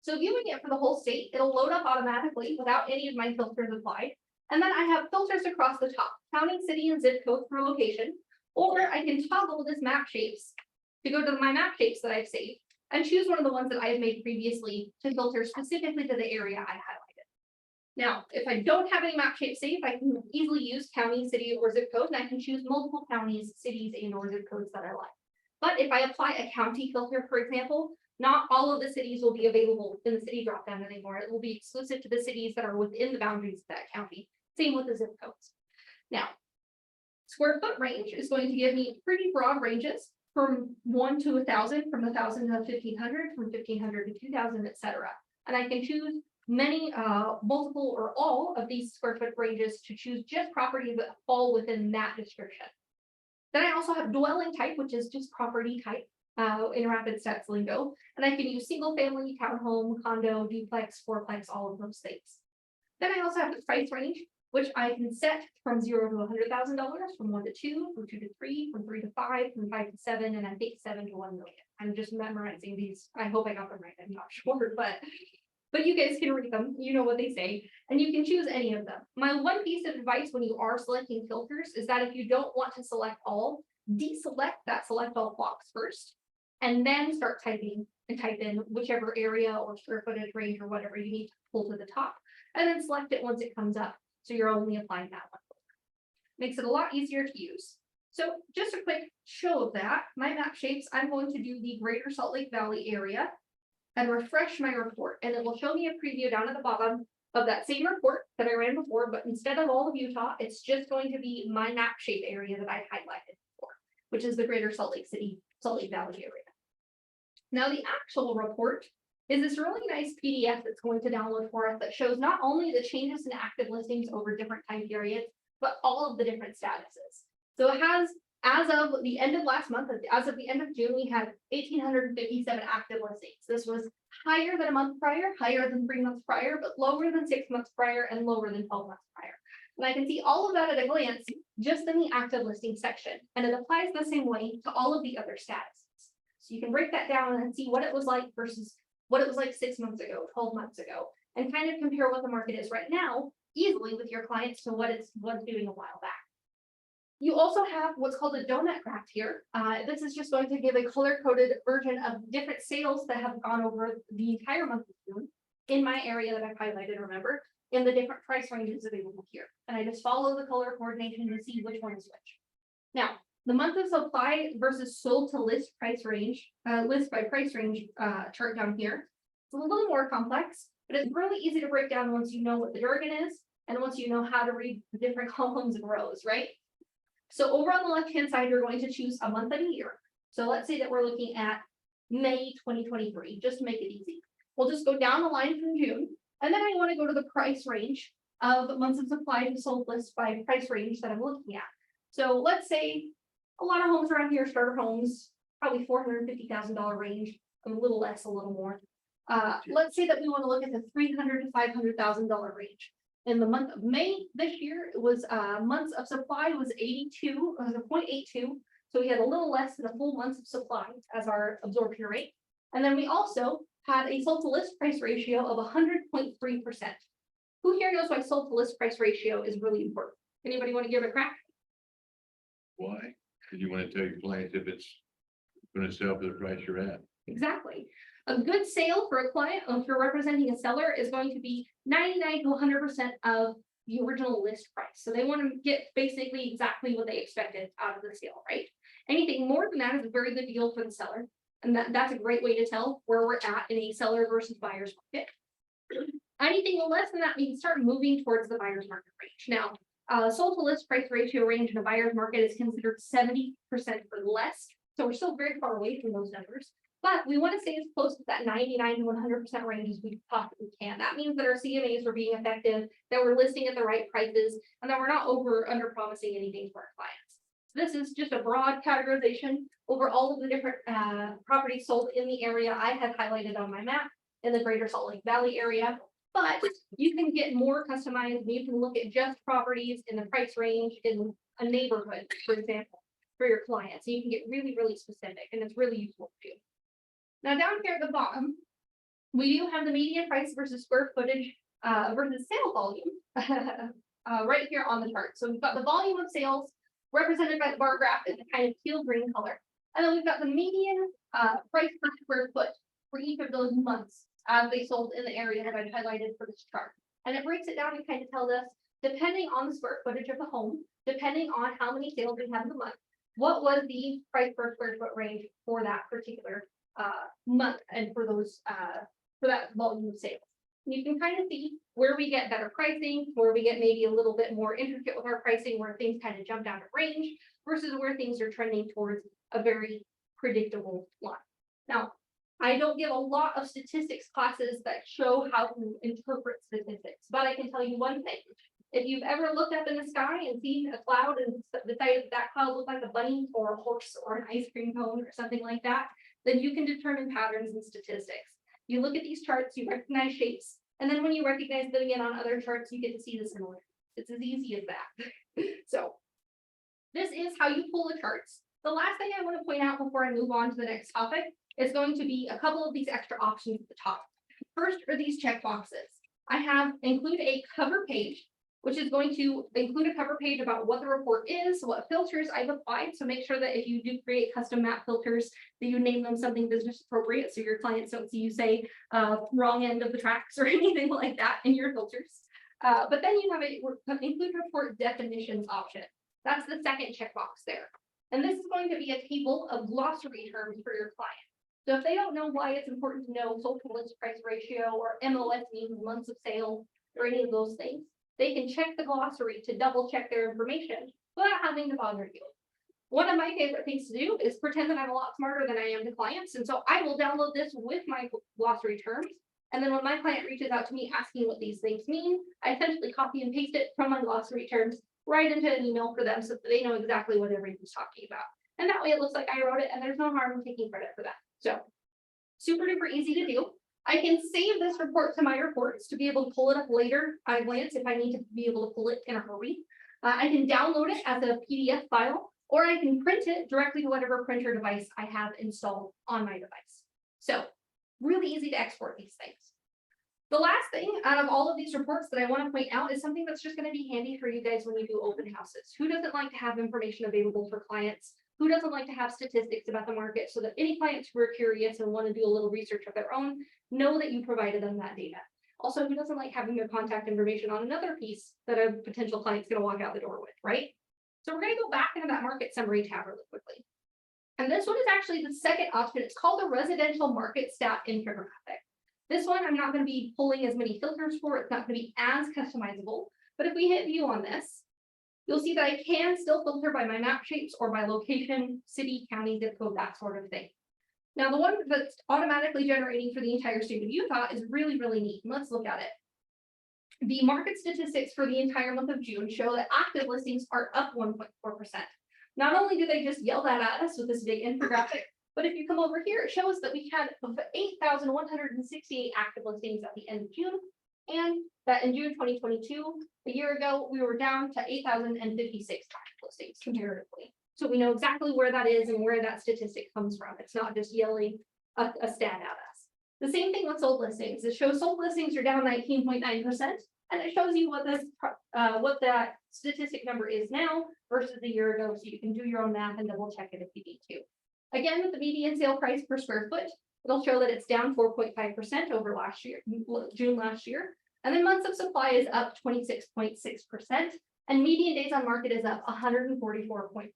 So viewing it for the whole state, it'll load up automatically without any of my filters applied. And then I have filters across the top, county, city, and zip code for location. Or I can toggle this map shapes to go to my map shapes that I've saved and choose one of the ones that I have made previously to filter specifically to the area I highlighted. Now, if I don't have any map shapes saved, I can easily use county, city, or zip code, and I can choose multiple counties, cities, and or zip codes that I like. But if I apply a county filter, for example, not all of the cities will be available in the city dropdown anymore. It will be exclusive to the cities that are within the boundaries of that county. Same with the zip codes. Now, square foot range is going to give me pretty broad ranges from 1 to 1,000, from 1,000 to 1,500, from 1,500 to 2,000, etc. And I can choose many, multiple, or all of these square foot ranges to choose just properties that fall within that description. Then I also have dwelling type, which is just property type in Rapid Stats lingo. And I can use single family, townhome, condo, duplex, fourplex, all of those things. Then I also have the price range, which I can set from $0 to $100,000, from 1 to 2, from 2 to 3, from 3 to 5, from 5 to 7, and I think 7 to 1 million. I'm just memorizing these. I hope I got them right. I'm not sure, but you guys can read them. You know what they say, and you can choose any of them. My one piece of advice when you are selecting filters is that if you don't want to select all, deselect that select all box first, and then start typing and type in whichever area or square footage range or whatever you need to pull to the top, and then select it once it comes up. So you're only applying that one. Makes it a lot easier to use. So just a quick show of that. My map shapes, I'm going to do the Greater Salt Lake Valley area and refresh my report. And it will show me a preview down at the bottom of that same report that I ran before, but instead of all of Utah, it's just going to be my map shape area that I highlighted before, which is the Greater Salt Lake Valley area. Now the actual report is this really nice PDF that's going to download for us that shows not only the changes in active listings over different time periods, but all of the different statuses. So it has, as of the end of last month, as of the end of June, we had 1,857 active listings. This was higher than a month prior, higher than 3 months prior, but lower than 6 months prior and lower than 12 months prior. And I can see all of that at a glance just in the active listing section. And it applies the same way to all of the other statuses. So you can break that down and see what it was like versus what it was like 6 months ago, 12 months ago, and kind of compare what the market is right now easily with your clients to what it's doing a while back. You also have what's called a donut graph here. This is just going to give a color-coded version of different sales that have gone over the entire month of June in my area that I've highlighted, remember, in the different price ranges available here. And I just follow the color coordination to see which one is which. Now, the month of supply versus sold to list price range, list by price range chart down here. It's a little more complex, but it's really easy to break down once you know what the jargon is and once you know how to read the different columns and rows, right? So over on the left-hand side, you're going to choose a month and a year. So let's say that we're looking at May 2023, just to make it easy. We'll just go down the line from June, and then I want to go to the price range of months of supply to sold list by price range that I'm looking at. So let's say a lot of homes around here, starter homes, probably $450,000 range, a little less, a little more. Let's say that we want to look at the $300,000 to $500,000 range. In the month of May this year, it was months of supply was 82, it was a 0.82. So we had a little less than a full month of supply as our absorption rate. And then we also had a sold to list price ratio of 100.3%. Who here knows why sold to list price ratio is really important? Anybody want to give it a crack? Why? Because you want to tell your clients if it's going to sell for the price you're at. Exactly. A good sale for a client, if you're representing a seller, is going to be 99 to 100% of the original list price. So they want to get basically exactly what they expected out of the sale, right? Anything more than that is a very good deal for the seller. And that's a great way to tell where we're at in a seller versus buyer's market. Anything less than that, we can start moving towards the buyer's market range. Now, sold to list price ratio range in a buyer's market is considered 70% or less. So we're still very far away from those numbers. But we want to stay as close to that 99 to 100% range as we possibly can. That means that our CMAs are being effective, that we're listing at the right prices, and that we're not under promising anything to our clients. So this is just a broad categorization over all of the different properties sold in the area I have highlighted on my map in the greater Salt Lake Valley area. But you can get more customized. You can look at just properties in the price range in a neighborhood, for example, for your clients. So you can get really, really specific, and it's really useful to do. Now down here at the bottom, we do have the median price versus square footage versus sale volume right here on the chart. So we've got the volume of sales represented by the bar graph in the kind of teal green color. And then we've got the median price per square foot for each of those months as they sold in the area that I've highlighted for this chart. And it breaks it down and kind of tells us, depending on the square footage of the home, depending on how many sales we have in the month, what was the price per square foot range for that particular month and for those for that volume of sales. And you can kind of see where we get better pricing, where we get maybe a little bit more intricate with our pricing, where things kind of jump down to range versus where things are trending towards a very predictable line. Now, I don't give a lot of statistics classes that show how to interpret statistics, but I can tell you one thing. If you've ever looked up in the sky and seen a cloud and decided that cloud looked like a bunny or a horse or an ice cream cone or something like that, then you can determine patterns and statistics. You look at these charts, you recognize shapes, and then when you recognize them again on other charts, you get to see the similarities. It's as easy as that. So this is how you pull the charts. The last thing I want to point out before I move on to the next topic is going to be a couple of these extra options at the top. First are these check boxes. I have include a cover page, which is going to include a cover page about what the report is, what filters I've applied. So make sure that if you do create custom map filters, that you name them something business appropriate so your clients don't see you say wrong end of the tracks or anything like that in your filters. But then you have a include report definitions option. That's the second checkbox there. And this is going to be a table of glossary terms for your client. So if they don't know why it's important to know sold to list price ratio or MLS means months of sale or any of those things, they can check the glossary to double check their information without having to bother you. One of my favorite things to do is pretend that I'm a lot smarter than I am to clients. And so I will download this with my glossary terms. And then when my client reaches out to me asking what these things mean, I essentially copy and paste it from my glossary terms right into an email for them so that they know exactly what everybody's talking about. And that way it looks like I wrote it and there's no harm in taking credit for that. So super duper easy to do. I can save this report to my reports to be able to pull it up later at a glance if I need to be able to pull it in a hurry. I can download it as a PDF file, or I can print it directly to whatever printer device I have installed on my device. So really easy to export these things. The last thing out of all of these reports that I want to point out is something that's just going to be handy for you guys when you do open houses. Who doesn't like to have information available for clients? Who doesn't like to have statistics about the market so that any clients who are curious and want to do a little research of their own know that you provided them that data? Also, who doesn't like having their contact information on another piece that a potential client's going to walk out the door with, right? So we're going to go back into that market summary tab really quickly. And this one is actually the second option. It's called the residential market stat infographic. This one I'm not going to be pulling as many filters for. It's not going to be as customizable. But if we hit view on this, you'll see that I can still filter by my map shapes or by location, city, county, zip code, that sort of thing. Now, the one that's automatically generating for the entire state of Utah is really, really neat. Let's look at it. The market statistics for the entire month of June show that active listings are up 1.4%. Not only do they just yell that at us with this big infographic, but if you come over here, it shows that we had 8,168 active listings at the end of June, and that in June 2022, a year ago, we were down to 8,056 active listings comparatively. So we know exactly where that is and where that statistic comes from. It's not just yelling a stat at us. The same thing with sold listings. It shows sold listings are down 19.9%, and it shows you what that statistic number is now versus a year ago, so you can do your own math and double check it if you need to. Again, with the median sale price per square foot, it'll show that it's down 4.5% over last year, June last year. And then months of supply is up 26.6%. And median days on market is up 144.4%.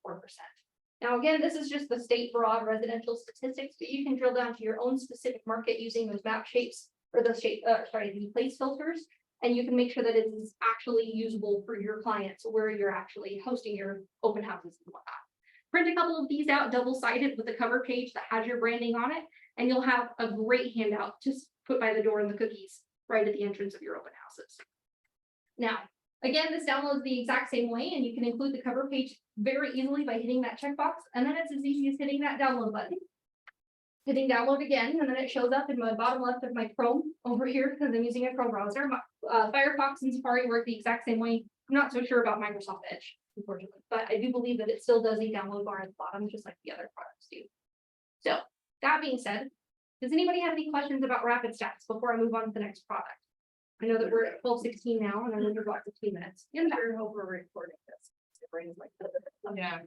Now, again, this is just the state broad residential statistics, but you can drill down to your own specific market using those map shapes or the the place filters. And you can make sure that it is actually usable for your clients where you're actually hosting your open houses and whatnot. Print a couple of these out double-sided with a cover page that has your branding on it, and you'll have a great handout to put by the door in the cookies right at the entrance of your open houses. Now, again, this downloads the exact same way, and you can include the cover page very easily by hitting that checkbox, and then it's as easy as hitting that download button. Hitting download again, and then it shows up in my bottom left of my Chrome over here because I'm using a Chrome browser. Firefox and Safari work the exact same way. I'm not so sure about Microsoft Edge, unfortunately, but I do believe that it still does a download bar at the bottom, just like the other products do. So that being said, does anybody have any questions about Rapid Stats before I move on to the next product? I know that we're at 12:16 now, and I'm under about 15 minutes. Yeah, I hope we're recording this. It brings like. Yeah.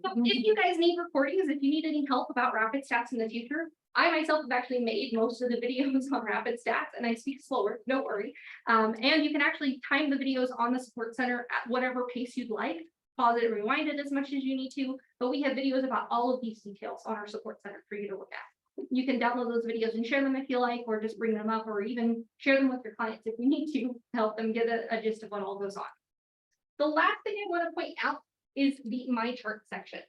So if you guys need recordings, if you need any help about Rapid Stats in the future, I myself have actually made most of the videos on Rapid Stats, and I speak slower, don't worry. And you can actually time the videos on the support center at whatever pace you'd like. Pause it and rewind it as much as you need to, but we have videos about all of these details on our support center for you to look at. You can download those videos and share them if you like, or just bring them up, or even share them with your clients if you need to help them get a gist of what all goes on. The last thing I want to point out is the My Chart section.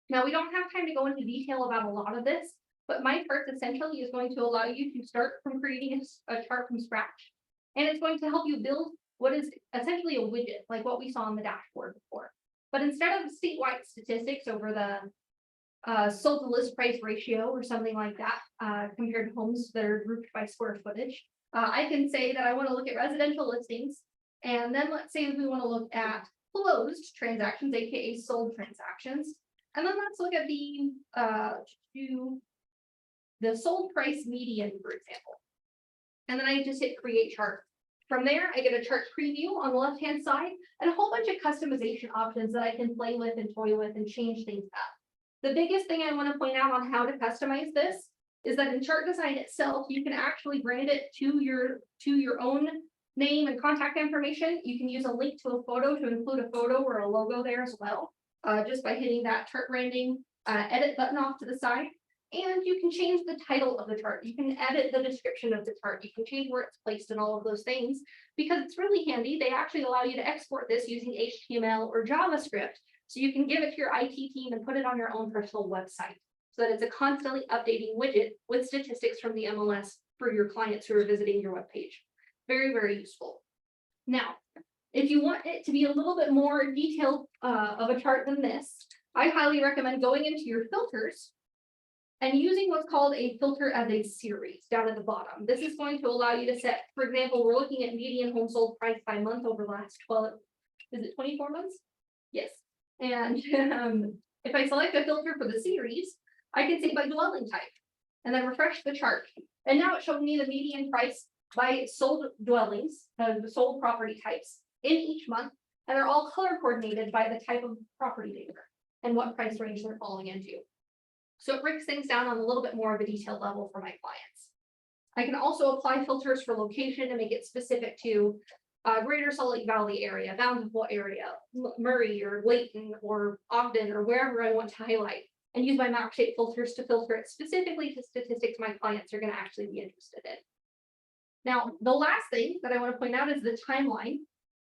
Now, we don't have time to go into detail about a lot of this, but My Chart essentially is going to allow you to start from creating a chart from scratch. And it's going to help you build what is essentially a widget, like what we saw on the dashboard before. But instead of statewide statistics over the sold to list price ratio or something like that, compared to homes that are grouped by square footage, I can say that I want to look at residential listings. And then let's say we want to look at closed transactions, aka sold transactions. And then let's look at the sold price median, for example. And then I just hit create chart. From there, I get a chart preview on the left-hand side and a whole bunch of customization options that I can play with and toy with and change things up. The biggest thing I want to point out on how to customize this is that in chart design itself, you can actually brand it to your own name and contact information. You can use a link to a photo to include a photo or a logo there as well, just by hitting that chart branding edit button off to the side. And you can change the title of the chart. You can edit the description of the chart. You can change where it's placed and all of those things because it's really handy. They actually allow you to export this using HTML or JavaScript. So you can give it to your IT team and put it on your own personal website so that it's a constantly updating widget with statistics from the MLS for your clients who are visiting your webpage. Very, very useful. Now, if you want it to be a little bit more detailed of a chart than this, I highly recommend going into your filters and using what's called a filter as a series down at the bottom. This is going to allow you to set, for example, we're looking at median home sold price by month over the last 24 months? Yes. And if I select a filter for the series, I can say by dwelling type and then refresh the chart. And now it's showing me the median price by sold dwellings, the sold property types in each month. And they're all color coordinated by the type of property they were and what price range they're falling into. So it breaks things down on a little bit more of a detailed level for my clients. I can also apply filters for location to make it specific to Greater Salt Lake Valley area, Bountiful area, Murray or Layton or Ogden or wherever I want to highlight, and use my map shape filters to filter it specifically to statistics my clients are going to actually be interested in. Now, the last thing that I want to point out is the timeline.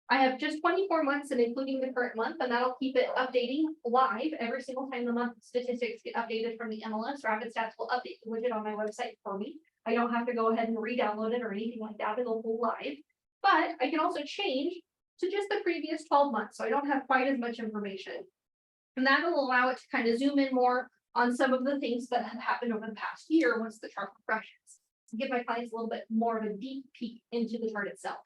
I have just 24 months and including the current month, and that'll keep it updating live every single time the month statistics get updated from the MLS. Rapid Stats will update the widget on my website for me. I don't have to go ahead and re-download it or anything like that. It'll go live. But I can also change to just the previous 12 months, so I don't have quite as much information. And that'll allow it to kind of zoom in more on some of the things that have happened over the past year once the chart refreshes. To give my clients a little bit more of a deep peek into the chart itself.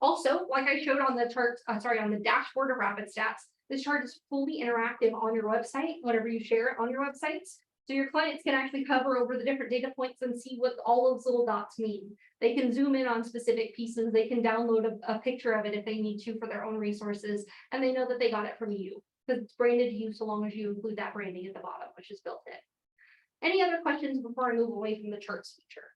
Also, like I showed on the chart, on the dashboard of Rapid Stats, this chart is fully interactive on your website whenever you share it on your websites. So your clients can actually hover over the different data points and see what all those little dots mean. They can zoom in on specific pieces. They can download a picture of it if they need to for their own resources. And they know that they got it from you because it's branded to you so long as you include that branding at the bottom, which is built in. Any other questions before I move away from the charts feature?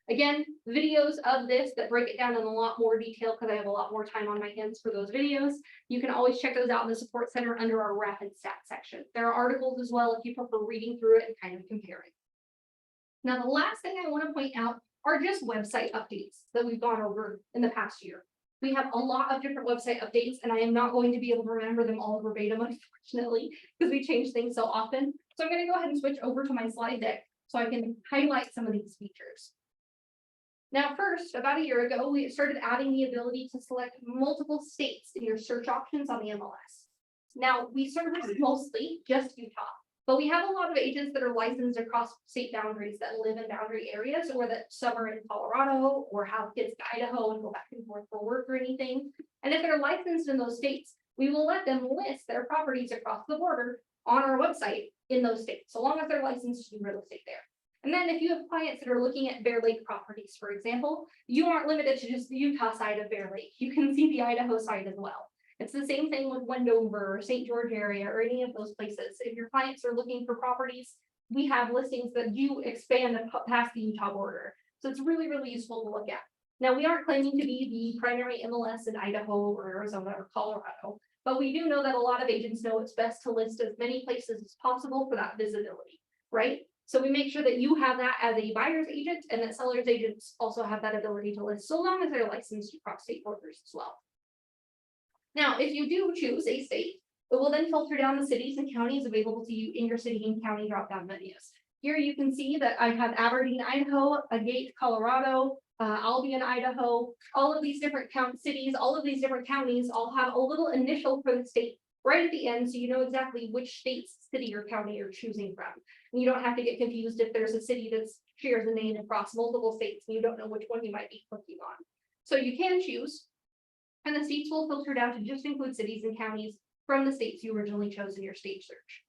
Again, videos of this that break it down in a lot more detail because I have a lot more time on my hands for those videos. You can always check those out in the support center under our rapid stat section. There are articles as well if you prefer reading through it and kind of comparing. Now, the last thing I want to point out are just website updates that we've gone over in the past year. We have a lot of different website updates, and I am not going to be able to remember them all verbatim, unfortunately, because we change things so often. So I'm going to go ahead and switch over to my slide deck so I can highlight some of these features. Now, first, about a year ago, we started adding the ability to select multiple states in your search options on the MLS. Now, we service mostly just Utah, but we have a lot of agents that are licensed across state boundaries that live in boundary areas, or that some are in Colorado or have kids to Idaho and go back and forth for work or anything. And if they're licensed in those states, we will let them list their properties across the border on our website in those states, so long as they're licensed to do real estate there. And then if you have clients that are looking at Bear Lake properties, for example, you aren't limited to just the Utah side of Bear Lake. You can see the Idaho side as well. It's the same thing with Wendover or St. George area or any of those places. If your clients are looking for properties, we have listings that do expand past the Utah border. So it's really, really useful to look at. Now, we aren't claiming to be the primary MLS in Idaho or Arizona or Colorado, but we do know that a lot of agents know it's best to list as many places as possible for that visibility, right? So we make sure that you have that as a buyer's agent and that seller's agents also have that ability to list so long as they're licensed across state borders as well. Now, if you do choose a state, it will then filter down the cities and counties available to you in your city and county drop-down menus. Here you can see that I have Aberdeen, Idaho, Agate, Colorado, Albion, Idaho, all of these different cities, all of these different counties all have a little initial for the state right at the end, so you know exactly which state, city, or county you're choosing from. And you don't have to get confused if there's a city that shares a name across multiple states and you don't know which one you might be clicking on. So you can choose, and the states will filter down to just include cities and counties from the states you originally chose in your state search.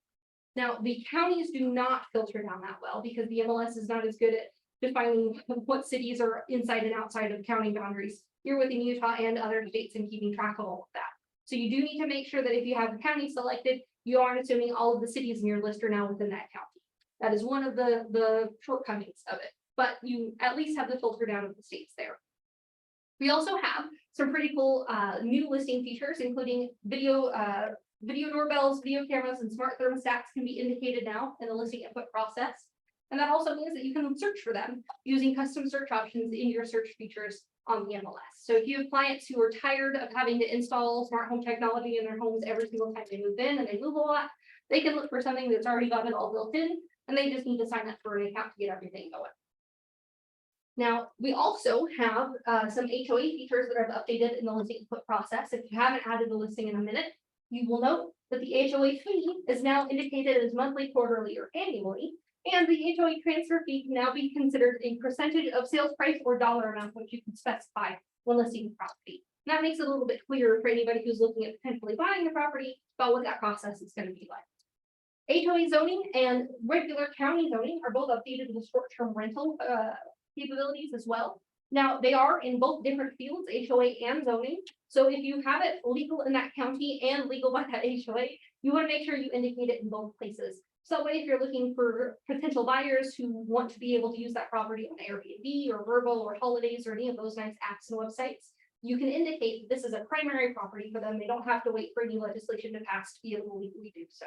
Now, the counties do not filter down that well because the MLS is not as good at defining what cities are inside and outside of county boundaries here within Utah and other states and keeping track of all of that. So you do need to make sure that if you have a county selected, you aren't assuming all of the cities in your list are now within that county. That is one of the shortcomings of it, but you at least have the filter down of the states there. We also have some pretty cool new listing features, including video doorbells, video cameras, and smart thermostats can be indicated now in the listing input process. And that also means that you can search for them using custom search options in your search features on the MLS. So if you have clients who are tired of having to install smart home technology in their homes every single time they move in and they move a lot, they can look for something that's already got it all built in, and they just need to sign up for an account to get everything going. Now, we also have some HOA features that I've updated in the listing input process. If you haven't added the listing in a minute, you will note that the HOA fee is now indicated as monthly, quarterly, or annually. And the HOA transfer fee can now be considered a percentage of sales price or dollar amount, which you can specify when listing the property. And that makes it a little bit clearer for anybody who's looking at potentially buying the property about what that process is going to be like. HOA zoning and regular county zoning are both updated with short-term rental capabilities as well. Now, they are in both different fields, HOA and zoning. So if you have it legal in that county and legal by that HOA, you want to make sure you indicate it in both places. So that way, if you're looking for potential buyers who want to be able to use that property on Airbnb or Verbal or Holidays or any of those nice apps and websites, you can indicate this is a primary property for them. They don't have to wait for any legislation to pass to be able to legally do so.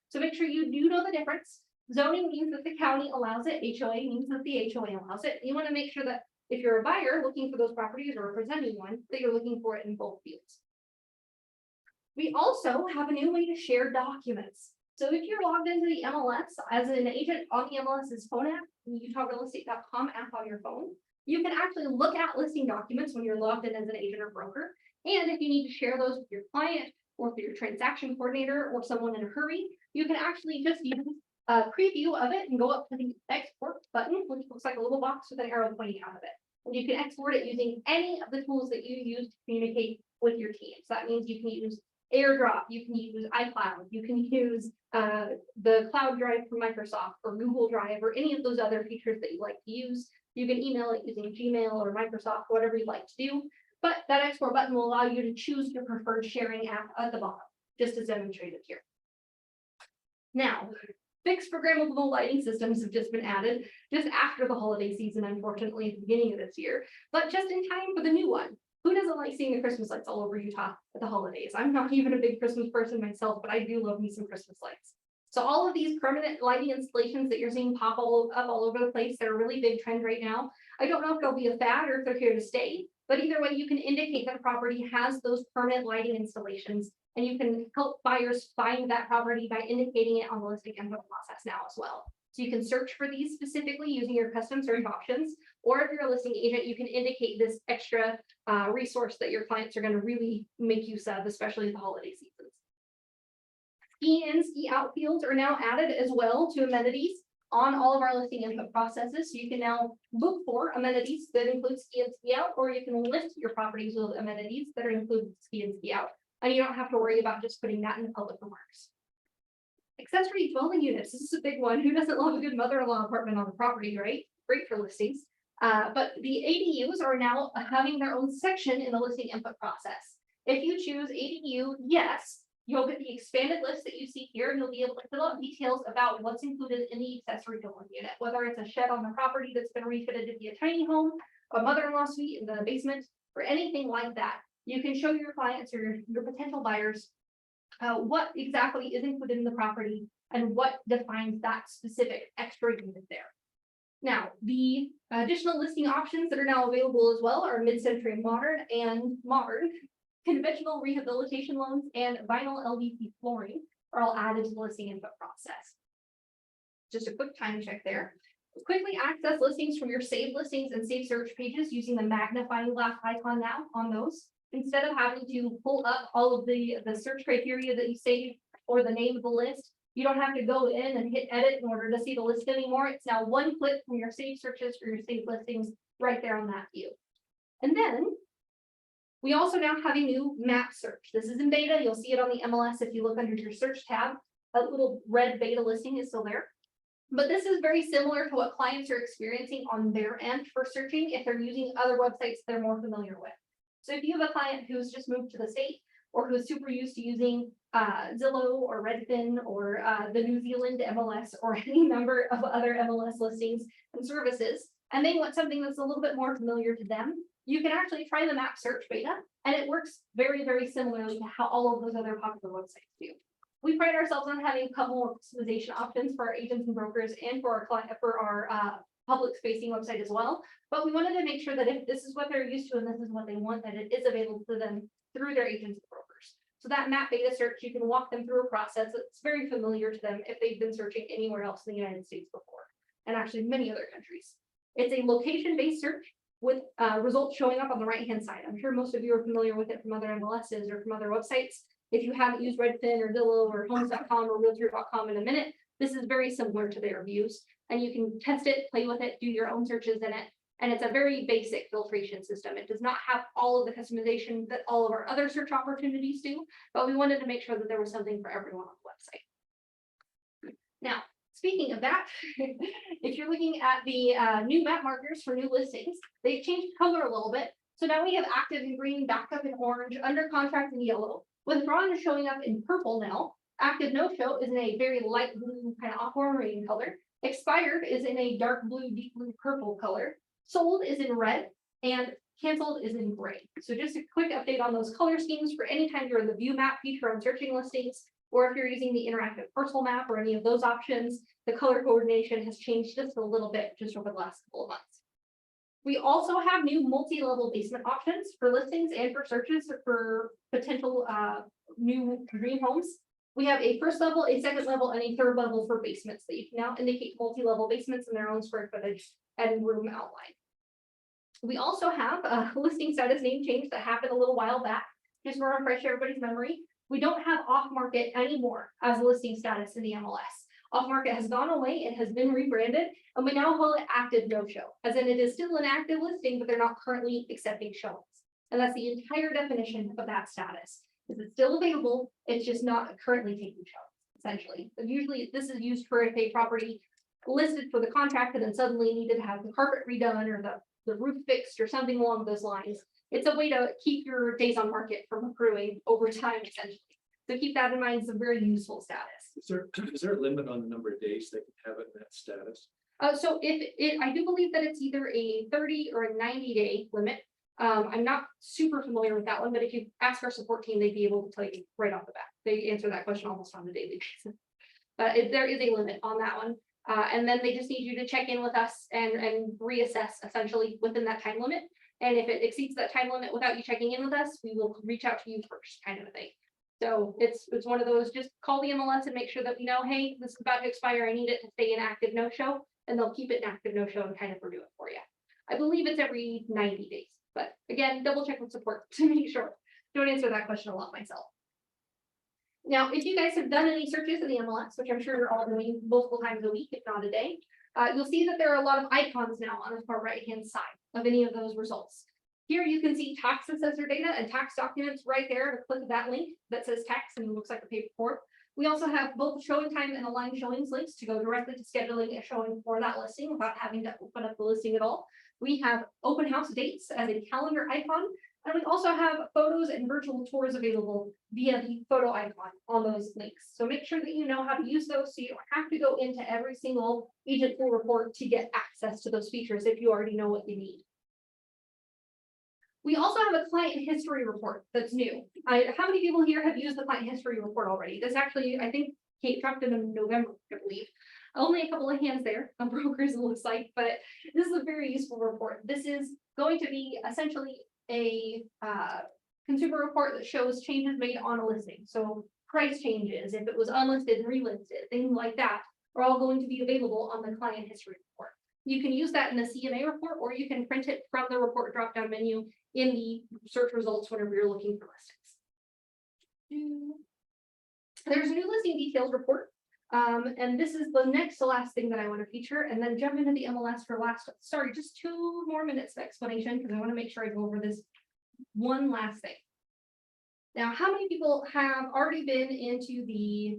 So make sure you do know the difference. Zoning means that the county allows it. HOA means that the HOA allows it. You want to make sure that if you're a buyer looking for those properties or representing one, that you're looking for it in both fields. We also have a new way to share documents. So if you're logged into the MLS as an agent on the MLS's phone app, the UtahRealEstate.com app on your phone, you can actually look at listing documents when you're logged in as an agent or broker. And if you need to share those with your client or with your transaction coordinator or someone in a hurry, you can actually just use a preview of it and go up to the export button, which looks like a little box with an arrow pointing out of it. And you can export it using any of the tools that you use to communicate with your team. So that means you can use AirDrop, you can use iCloud, you can use the cloud drive from Microsoft or Google Drive or any of those other features that you like to use. You can email it using Gmail or Microsoft, whatever you like to do. But that export button will allow you to choose your preferred sharing app at the bottom, just as demonstrated here. Now, Fixed programmable lighting systems have just been added just after the holiday season, unfortunately, at the beginning of this year, but just in time for the new one. Who doesn't like seeing the Christmas lights all over Utah at the holidays? I'm not even a big Christmas person myself, but I do love me some Christmas lights. So all of these permanent lighting installations that you're seeing pop all over the place, they're a really big trend right now. I don't know if they'll be a fad or if they're here to stay, but either way, you can indicate that a property has those permanent lighting installations, and you can help buyers find that property by indicating it on the listing info process now as well. So you can search for these specifically using your custom search options, or if you're a listing agent, you can indicate this extra resource that your clients are going to really make use of, especially the holiday seasons. Ski in, ski out fields are now added as well to amenities on all of our listing input processes. So you can now look for amenities that include ski in, ski out, or you can list your properties with amenities that include ski in, ski out. And you don't have to worry about just putting that in the public remarks. Accessory dwelling units, this is a big one. Who doesn't love a good mother-in-law apartment on the property, right? Great for listings. But the ADUs are now having their own section in the listing input process. If you choose ADU, yes, you'll get the expanded list that you see here, and you'll be able to fill out details about what's included in the accessory dwelling unit, whether it's a shed on the property that's been refitted to be a tiny home, a mother-in-law suite in the basement, or anything like that. You can show your clients or your potential buyers what exactly is included in the property and what defines that specific extra unit there. Now, the additional listing options that are now available as well are mid-century modern and modern, conventional rehabilitation loans, and vinyl LVP flooring are all added to the listing input process. Just a quick time check there. Quickly access listings from your saved listings and saved search pages using the magnifying glass icon now on those. Instead of having to pull up all of the search criteria that you saved or the name of the list, you don't have to go in and hit edit in order to see the list anymore. It's now one click from your saved searches or your saved listings right there on that view. And then we also now have a new map search. This is in beta. You'll see it on the MLS if you look under your search tab. That little red beta listing is still there. But this is very similar to what clients are experiencing on their end for searching if they're using other websites they're more familiar with. So if you have a client who's just moved to the state or who's super used to using Zillow or Redfin or the New Zealand MLS or any number of other MLS listings and services, and they want something that's a little bit more familiar to them, you can actually try the map search beta, and it works very, very similarly to how all of those other popular websites do. We pride ourselves on having a couple more customization options for our agents and brokers and for our client, for our public facing website as well. But we wanted to make sure that if this is what they're used to and this is what they want, that it is available to them through their agents and brokers. So that map beta search, you can walk them through a process that's very familiar to them if they've been searching anywhere else in the United States before, and actually many other countries. It's a location-based search with results showing up on the right-hand side. I'm sure most of you are familiar with it from other MLSs or from other websites. If you haven't used Redfin or Zillow or Homes.com or Realtor.com in a minute, this is very similar to their views, and you can test it, play with it, do your own searches in it. And it's a very basic filtration system. It does not have all of the customization that all of our other search opportunities do, but we wanted to make sure that there was something for everyone on the website. Now, speaking of that, if you're looking at the new map markers for new listings, they've changed color a little bit. So now we have active in green, backup in orange, under contract in yellow, withdrawn is showing up in purple now. Active no-show is in a very light blue kind of aquamarine color. Expired is in a dark blue, deep blue, purple color. Sold is in red, and canceled is in gray. So just a quick update on those color schemes for any time you're in the view map feature on searching listings, or if you're using the interactive parcel map or any of those options, the color coordination has changed just a little bit just over the last couple of months. We also have new multi-level basement options for listings and for searches for potential new dream homes. We have a first level, a second level, and a third level for basements that you can now indicate multi-level basements in their own square footage and room outline. We also have a listing status name change that happened a little while back. Just to refresh everybody's memory, we don't have off market anymore as a listing status in the MLS. Off market has gone away, it has been rebranded, and we now call it active no show, as in it is still an active listing, but they're not currently accepting showings. And that's the entire definition of that status. Is it's still available, it's just not currently taking showings, essentially. But usually this is used for if a property listed for the contract and then suddenly needed to have the carpet redone or the roof fixed or something along those lines. It's a way to keep your days on market from accruing over time, essentially. So keep that in mind, it's a very useful status. Is there a limit on the number of days they can have it in that status? So I do believe that it's either a 30 or a 90-day limit. I'm not super familiar with that one, but if you ask our support team, they'd be able to tell you right off the bat. They answer that question almost on a daily basis. But there is a limit on that one. And then they just need you to check in with us and reassess essentially within that time limit. And if it exceeds that time limit without you checking in with us, we will reach out to you first, kind of a thing. So it's one of those, just call the MLS and make sure that we know, hey, this is about to expire. I need it to stay in active no-show, and they'll keep it in active no-show and kind of renew it for you. I believe it's every 90 days, but again, double check with support to make sure. Don't answer that question a lot myself. Now, if you guys have done any searches in the MLS, which I'm sure you're all doing multiple times a week, if not a day, you'll see that there are a lot of icons now on the far right-hand side of any of those results. Here you can see tax assessor data and tax documents right there. To click that link that says tax and it looks like a paper report. We also have both showing time and aligned showings links to go directly to scheduling a showing for that listing without having to open up the listing at all. We have open house dates as a calendar icon. And we also have photos and virtual tours available via the photo icon on those links. So make sure that you know how to use those so you don't have to go into every single agent tool report to get access to those features if you already know what you need. We also have a client history report that's new. How many people here have used the client history report already? This actually, I think Kate dropped it in November, I believe. Only a couple of hands there on brokers, it looks like, but this is a very useful report. This is going to be essentially a consumer report that shows changes made on a listing. So price changes, if it was unlisted, relisted, things like that are all going to be available on the client history report. You can use that in the CMA report, or you can print it from the report drop-down menu in the search results whenever you're looking for listings. There's a new listing details report. And this is the next to last thing that I want to feature, and then jump into the MLS for last. Sorry, just 2 more minutes of explanation because I want to make sure I go over this one last thing. Now, how many people have already been into the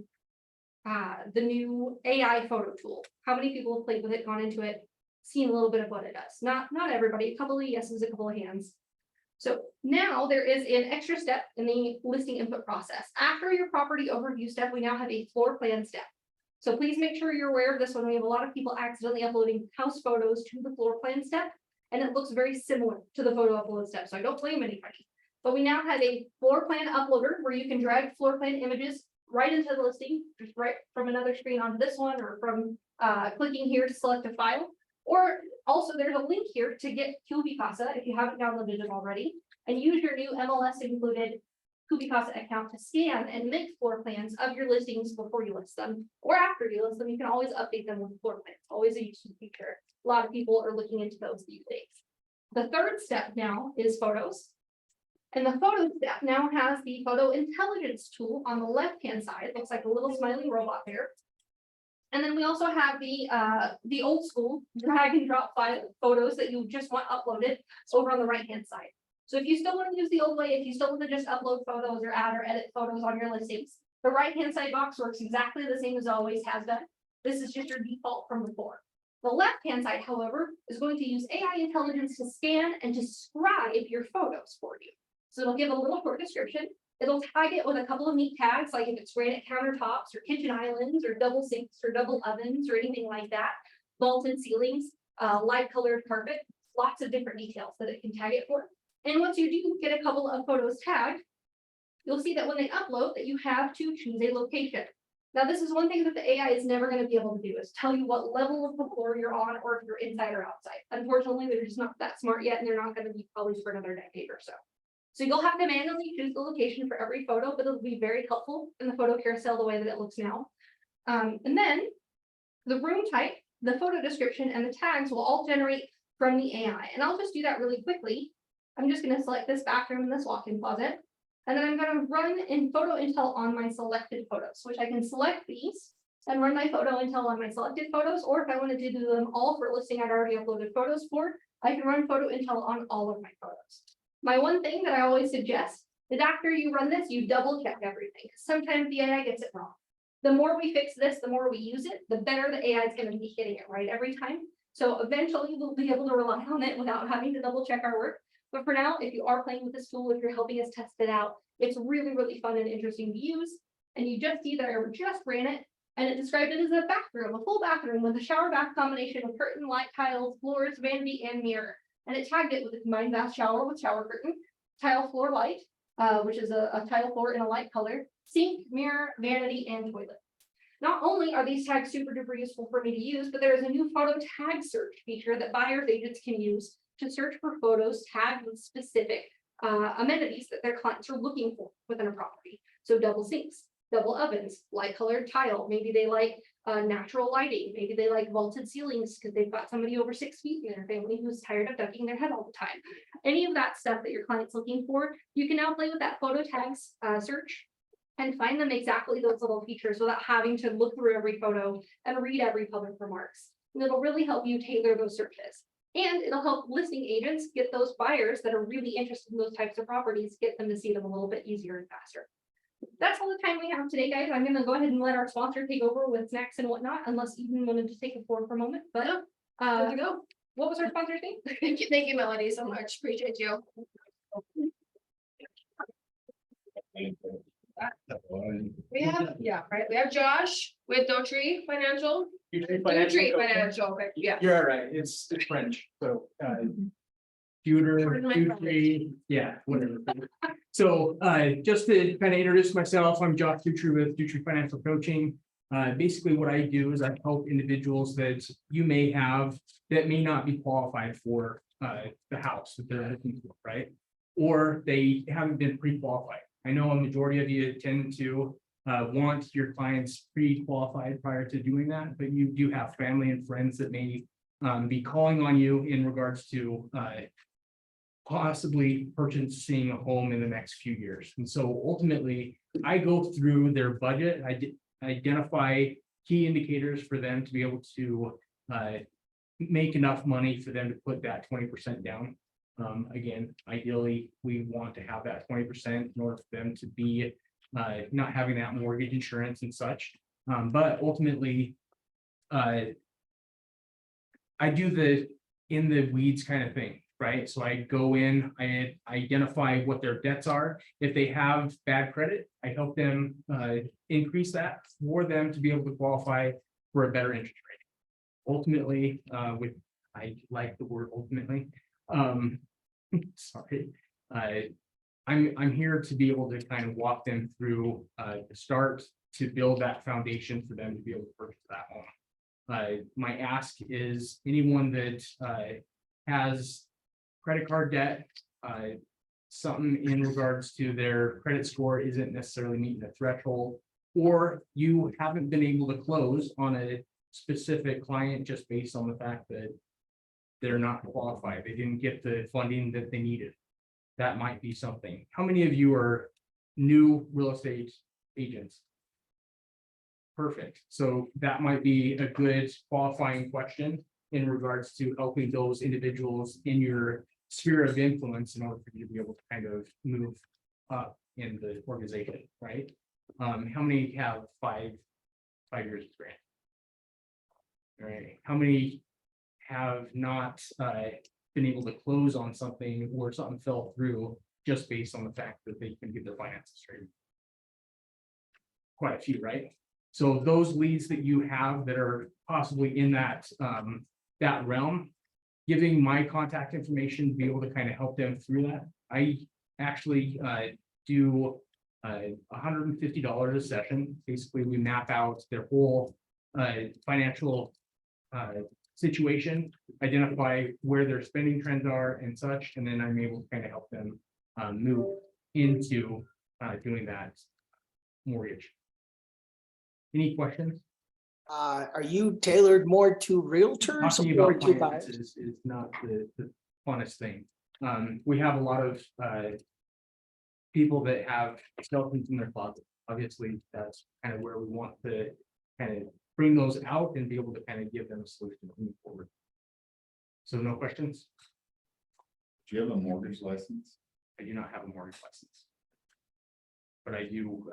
new AI photo tool? How many people have played with it, gone into it, seen a little bit of what it does? Not everybody, a couple of yeses, a couple of hands. So now there is an extra step in the listing input process. After your property overview step, we now have a floor plan step. So please make sure you're aware of this one. We have a lot of people accidentally uploading house photos to the floor plan step, and it looks very similar to the photo upload step. So I don't blame anybody. But we now have a floor plan uploader where you can drag floor plan images right into the listing, just right from another screen onto this one, or from clicking here to select a file. Or also there's a link here to get Kubicasa if you haven't downloaded it already, and use your new MLS included Kubicasa account to scan and make floor plans of your listings before you list them, or after you list them. You can always update them with floor plans. Always a useful feature. A lot of people are looking into those these days. The third step now is photos. And the photo step now has the photo intelligence tool on the left-hand side. It looks like a little smiling robot there. And then we also have the old school drag and drop file photos that you just want uploaded over on the right-hand side. So if you still want to use the old way, if you still want to just upload photos or add or edit photos on your listings, the right-hand side box works exactly the same as it always has done. This is just your default from before. The left-hand side, however, is going to use AI intelligence to scan and describe your photos for you. So it'll give a little short description. It'll tag it with a couple of neat tags, like if it's granite countertops or kitchen islands or double sinks or double ovens or anything like that, vaulted ceilings, light colored carpet, lots of different details that it can tag it for. And once you do get a couple of photos tagged, you'll see that when they upload that you have to choose a location. Now, this is one thing that the AI is never going to be able to do, is tell you what level of the floor you're on or if you're inside or outside. Unfortunately, they're just not that smart yet, and they're not going to be probably for another decade or so. So you'll have to manually choose the location for every photo, but it'll be very helpful in the photo carousel the way that it looks now. And then the room type, the photo description, and the tags will all generate from the AI. And I'll just do that really quickly. I'm just going to select this bathroom and this walk-in closet. And then I'm going to run in photo intel on my selected photos, which I can select these and run my photo intel on my selected photos. Or if I wanted to do them all for a listing I'd already uploaded photos for, I can run photo intel on all of my photos. My one thing that I always suggest is after you run this, you double check everything. Sometimes the AI gets it wrong. The more we fix this, the more we use it, the better the AI is going to be hitting it right every time. So eventually we'll be able to rely on it without having to double check our work. But for now, if you are playing with this tool, if you're helping us test it out, it's really, really fun and interesting to use. And you just see that I just ran it, and it described it as a bathroom, a full bathroom with a shower bath combination of curtain, light, tiles, floors, vanity, and mirror. And it tagged it with a combined bath shower with shower curtain, tile floor light, which is a tile floor in a light color, sink, mirror, vanity, and toilet. Not only are these tags super duper useful for me to use, but there is a new photo tag search feature that buyers agents can use to search for photos tagged with specific amenities that their clients are looking for within a property. So double sinks, double ovens, light colored tile. Maybe they like natural lighting. Maybe they like vaulted ceilings because they've got somebody over 6 feet in their family who's tired of ducking their head all the time. Any of that stuff that your client's looking for, you can now play with that photo tags search and find them exactly those little features without having to look through every photo and read every public remarks. And it'll really help you tailor those searches. And it'll help listing agents get those buyers that are really interested in those types of properties, get them to see them a little bit easier and faster. That's all the time we have today, guys. I'm gonna go ahead and let our sponsor take over with snacks and whatnot, unless Eden wanted to take it forward for a moment, but Good to go. what was our sponsor's name? Thank you, Melody, so much. Appreciate you. We have, yeah, right. We have Josh with No Tree Financial. No Tree Financial, okay, yeah. You're all right, it's French, so, Pewter, Pardon my Dutry, yeah, whatever. So, just to kind of introduce myself, I'm Josh Dutry with Dutry Financial Coaching. Basically what I do is I help individuals that you may have that may not be qualified for, the house that they're looking for, right? Or they haven't been pre-qualified. I know a majority of you tend to want your clients pre-qualified prior to doing that, but you do have family and friends that may be calling on you in regards to possibly purchasing a home in the next few years. And so ultimately, I go through their budget, I identify key indicators for them to be able to make enough money for them to put that 20% down. Again, ideally, we want to have that 20% in order for them to be not having that mortgage insurance and such. But ultimately, I do the in the weeds kind of thing, right? So I go in, I identify what their debts are. If they have bad credit, I help them increase that for them to be able to qualify for a better interest rate. Ultimately, I like the word ultimately. Sorry, I'm here to be able to kind of walk them through the start to build that foundation for them to be able to purchase that home. My ask is anyone that has credit card debt, something in regards to their credit score isn't necessarily meeting the threshold, or you haven't been able to close on a specific client just based on the fact that they're not qualified. They didn't get the funding that they needed. That might be something. How many of you are new real estate agents? Perfect. So that might be a good qualifying question in regards to helping those individuals in your sphere of influence in order for you to be able to kind of move up in the organization, right? How many have five years experience? All right. How many have not been able to close on something or something fell through just based on the fact that they can get their finances straight? Quite a few, right? So those leads that you have that are possibly in that that realm, giving my contact information to be able to kind of help them through that. I actually do $150 a session. Basically, we map out their whole financial situation, identify where their spending trends are and such, and then I'm able to kind of help them move into doing that mortgage. Any questions? Are you tailored more to realtors Talking or about to buyers? finances is not the funnest thing. We have a lot of people that have skeletons in their closet. Obviously, that's kind of where we want to kind of bring those out and be able to kind of give them a solution moving forward. So no questions? Do you have a mortgage license? I do not have a mortgage license. But I do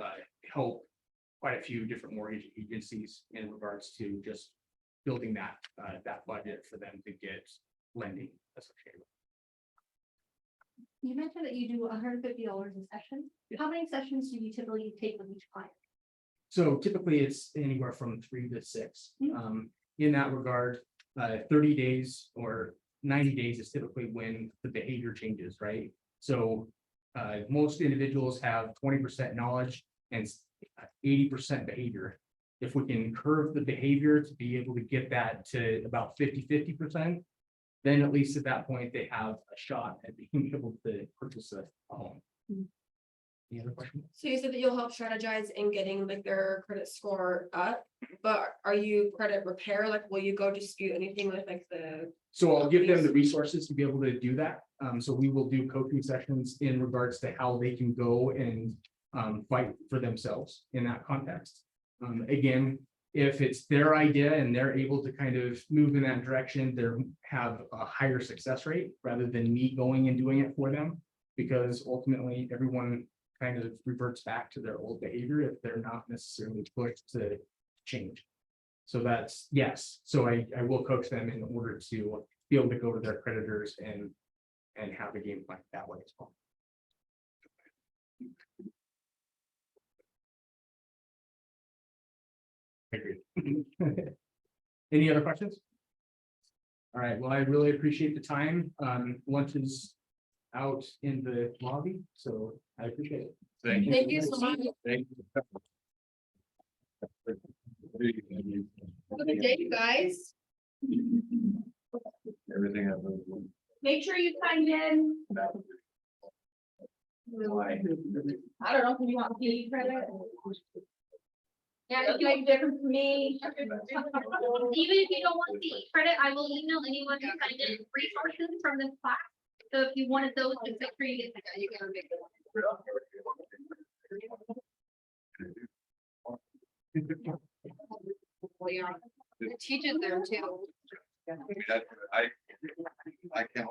help quite a few different mortgage agencies in regards to just building that that budget for them to get lending associated. You mentioned that you do $150 a session. How many sessions do you typically take with each client? So typically it's anywhere from 3 to 6. Mm. In that regard, 30 days or 90 days is typically when the behavior changes, right? So most individuals have 20% knowledge and 80% behavior. If we can curve the behavior to be able to get that to about 50%, then at least at that point, they have a shot at being able to purchase a home. Mm. Any other questions? So you said that you'll help strategize in getting like their credit score up, but are you credit repair? Like, will you go dispute anything with like the? So I'll give them the resources to be able to do that. So we will do coaching sessions in regards to how they can go and fight for themselves in that context. Again, if it's their idea and they're able to kind of move in that direction, they have a higher success rate rather than me going and doing it for them. Because ultimately, everyone kind of reverts back to their old behavior if they're not necessarily pushed to change. So that's, yes, so I will coach them in order to be able to go to their creditors and have a game plan that way as well. Agreed. Any other questions? All right, well, I really appreciate the time. Lunch is out in the lobby, so I appreciate it. Thank you. Thank you so much. Thank you. Have a good day, you guys. Everything I moved. Make sure you sign in. I don't know if you want the credit. Yeah, it's like different for me. Even if you don't want the credit, I will email anyone who signed in resources from this class. So if you wanted those, just make sure you get that. You can make It teaches them too. I mean, I can,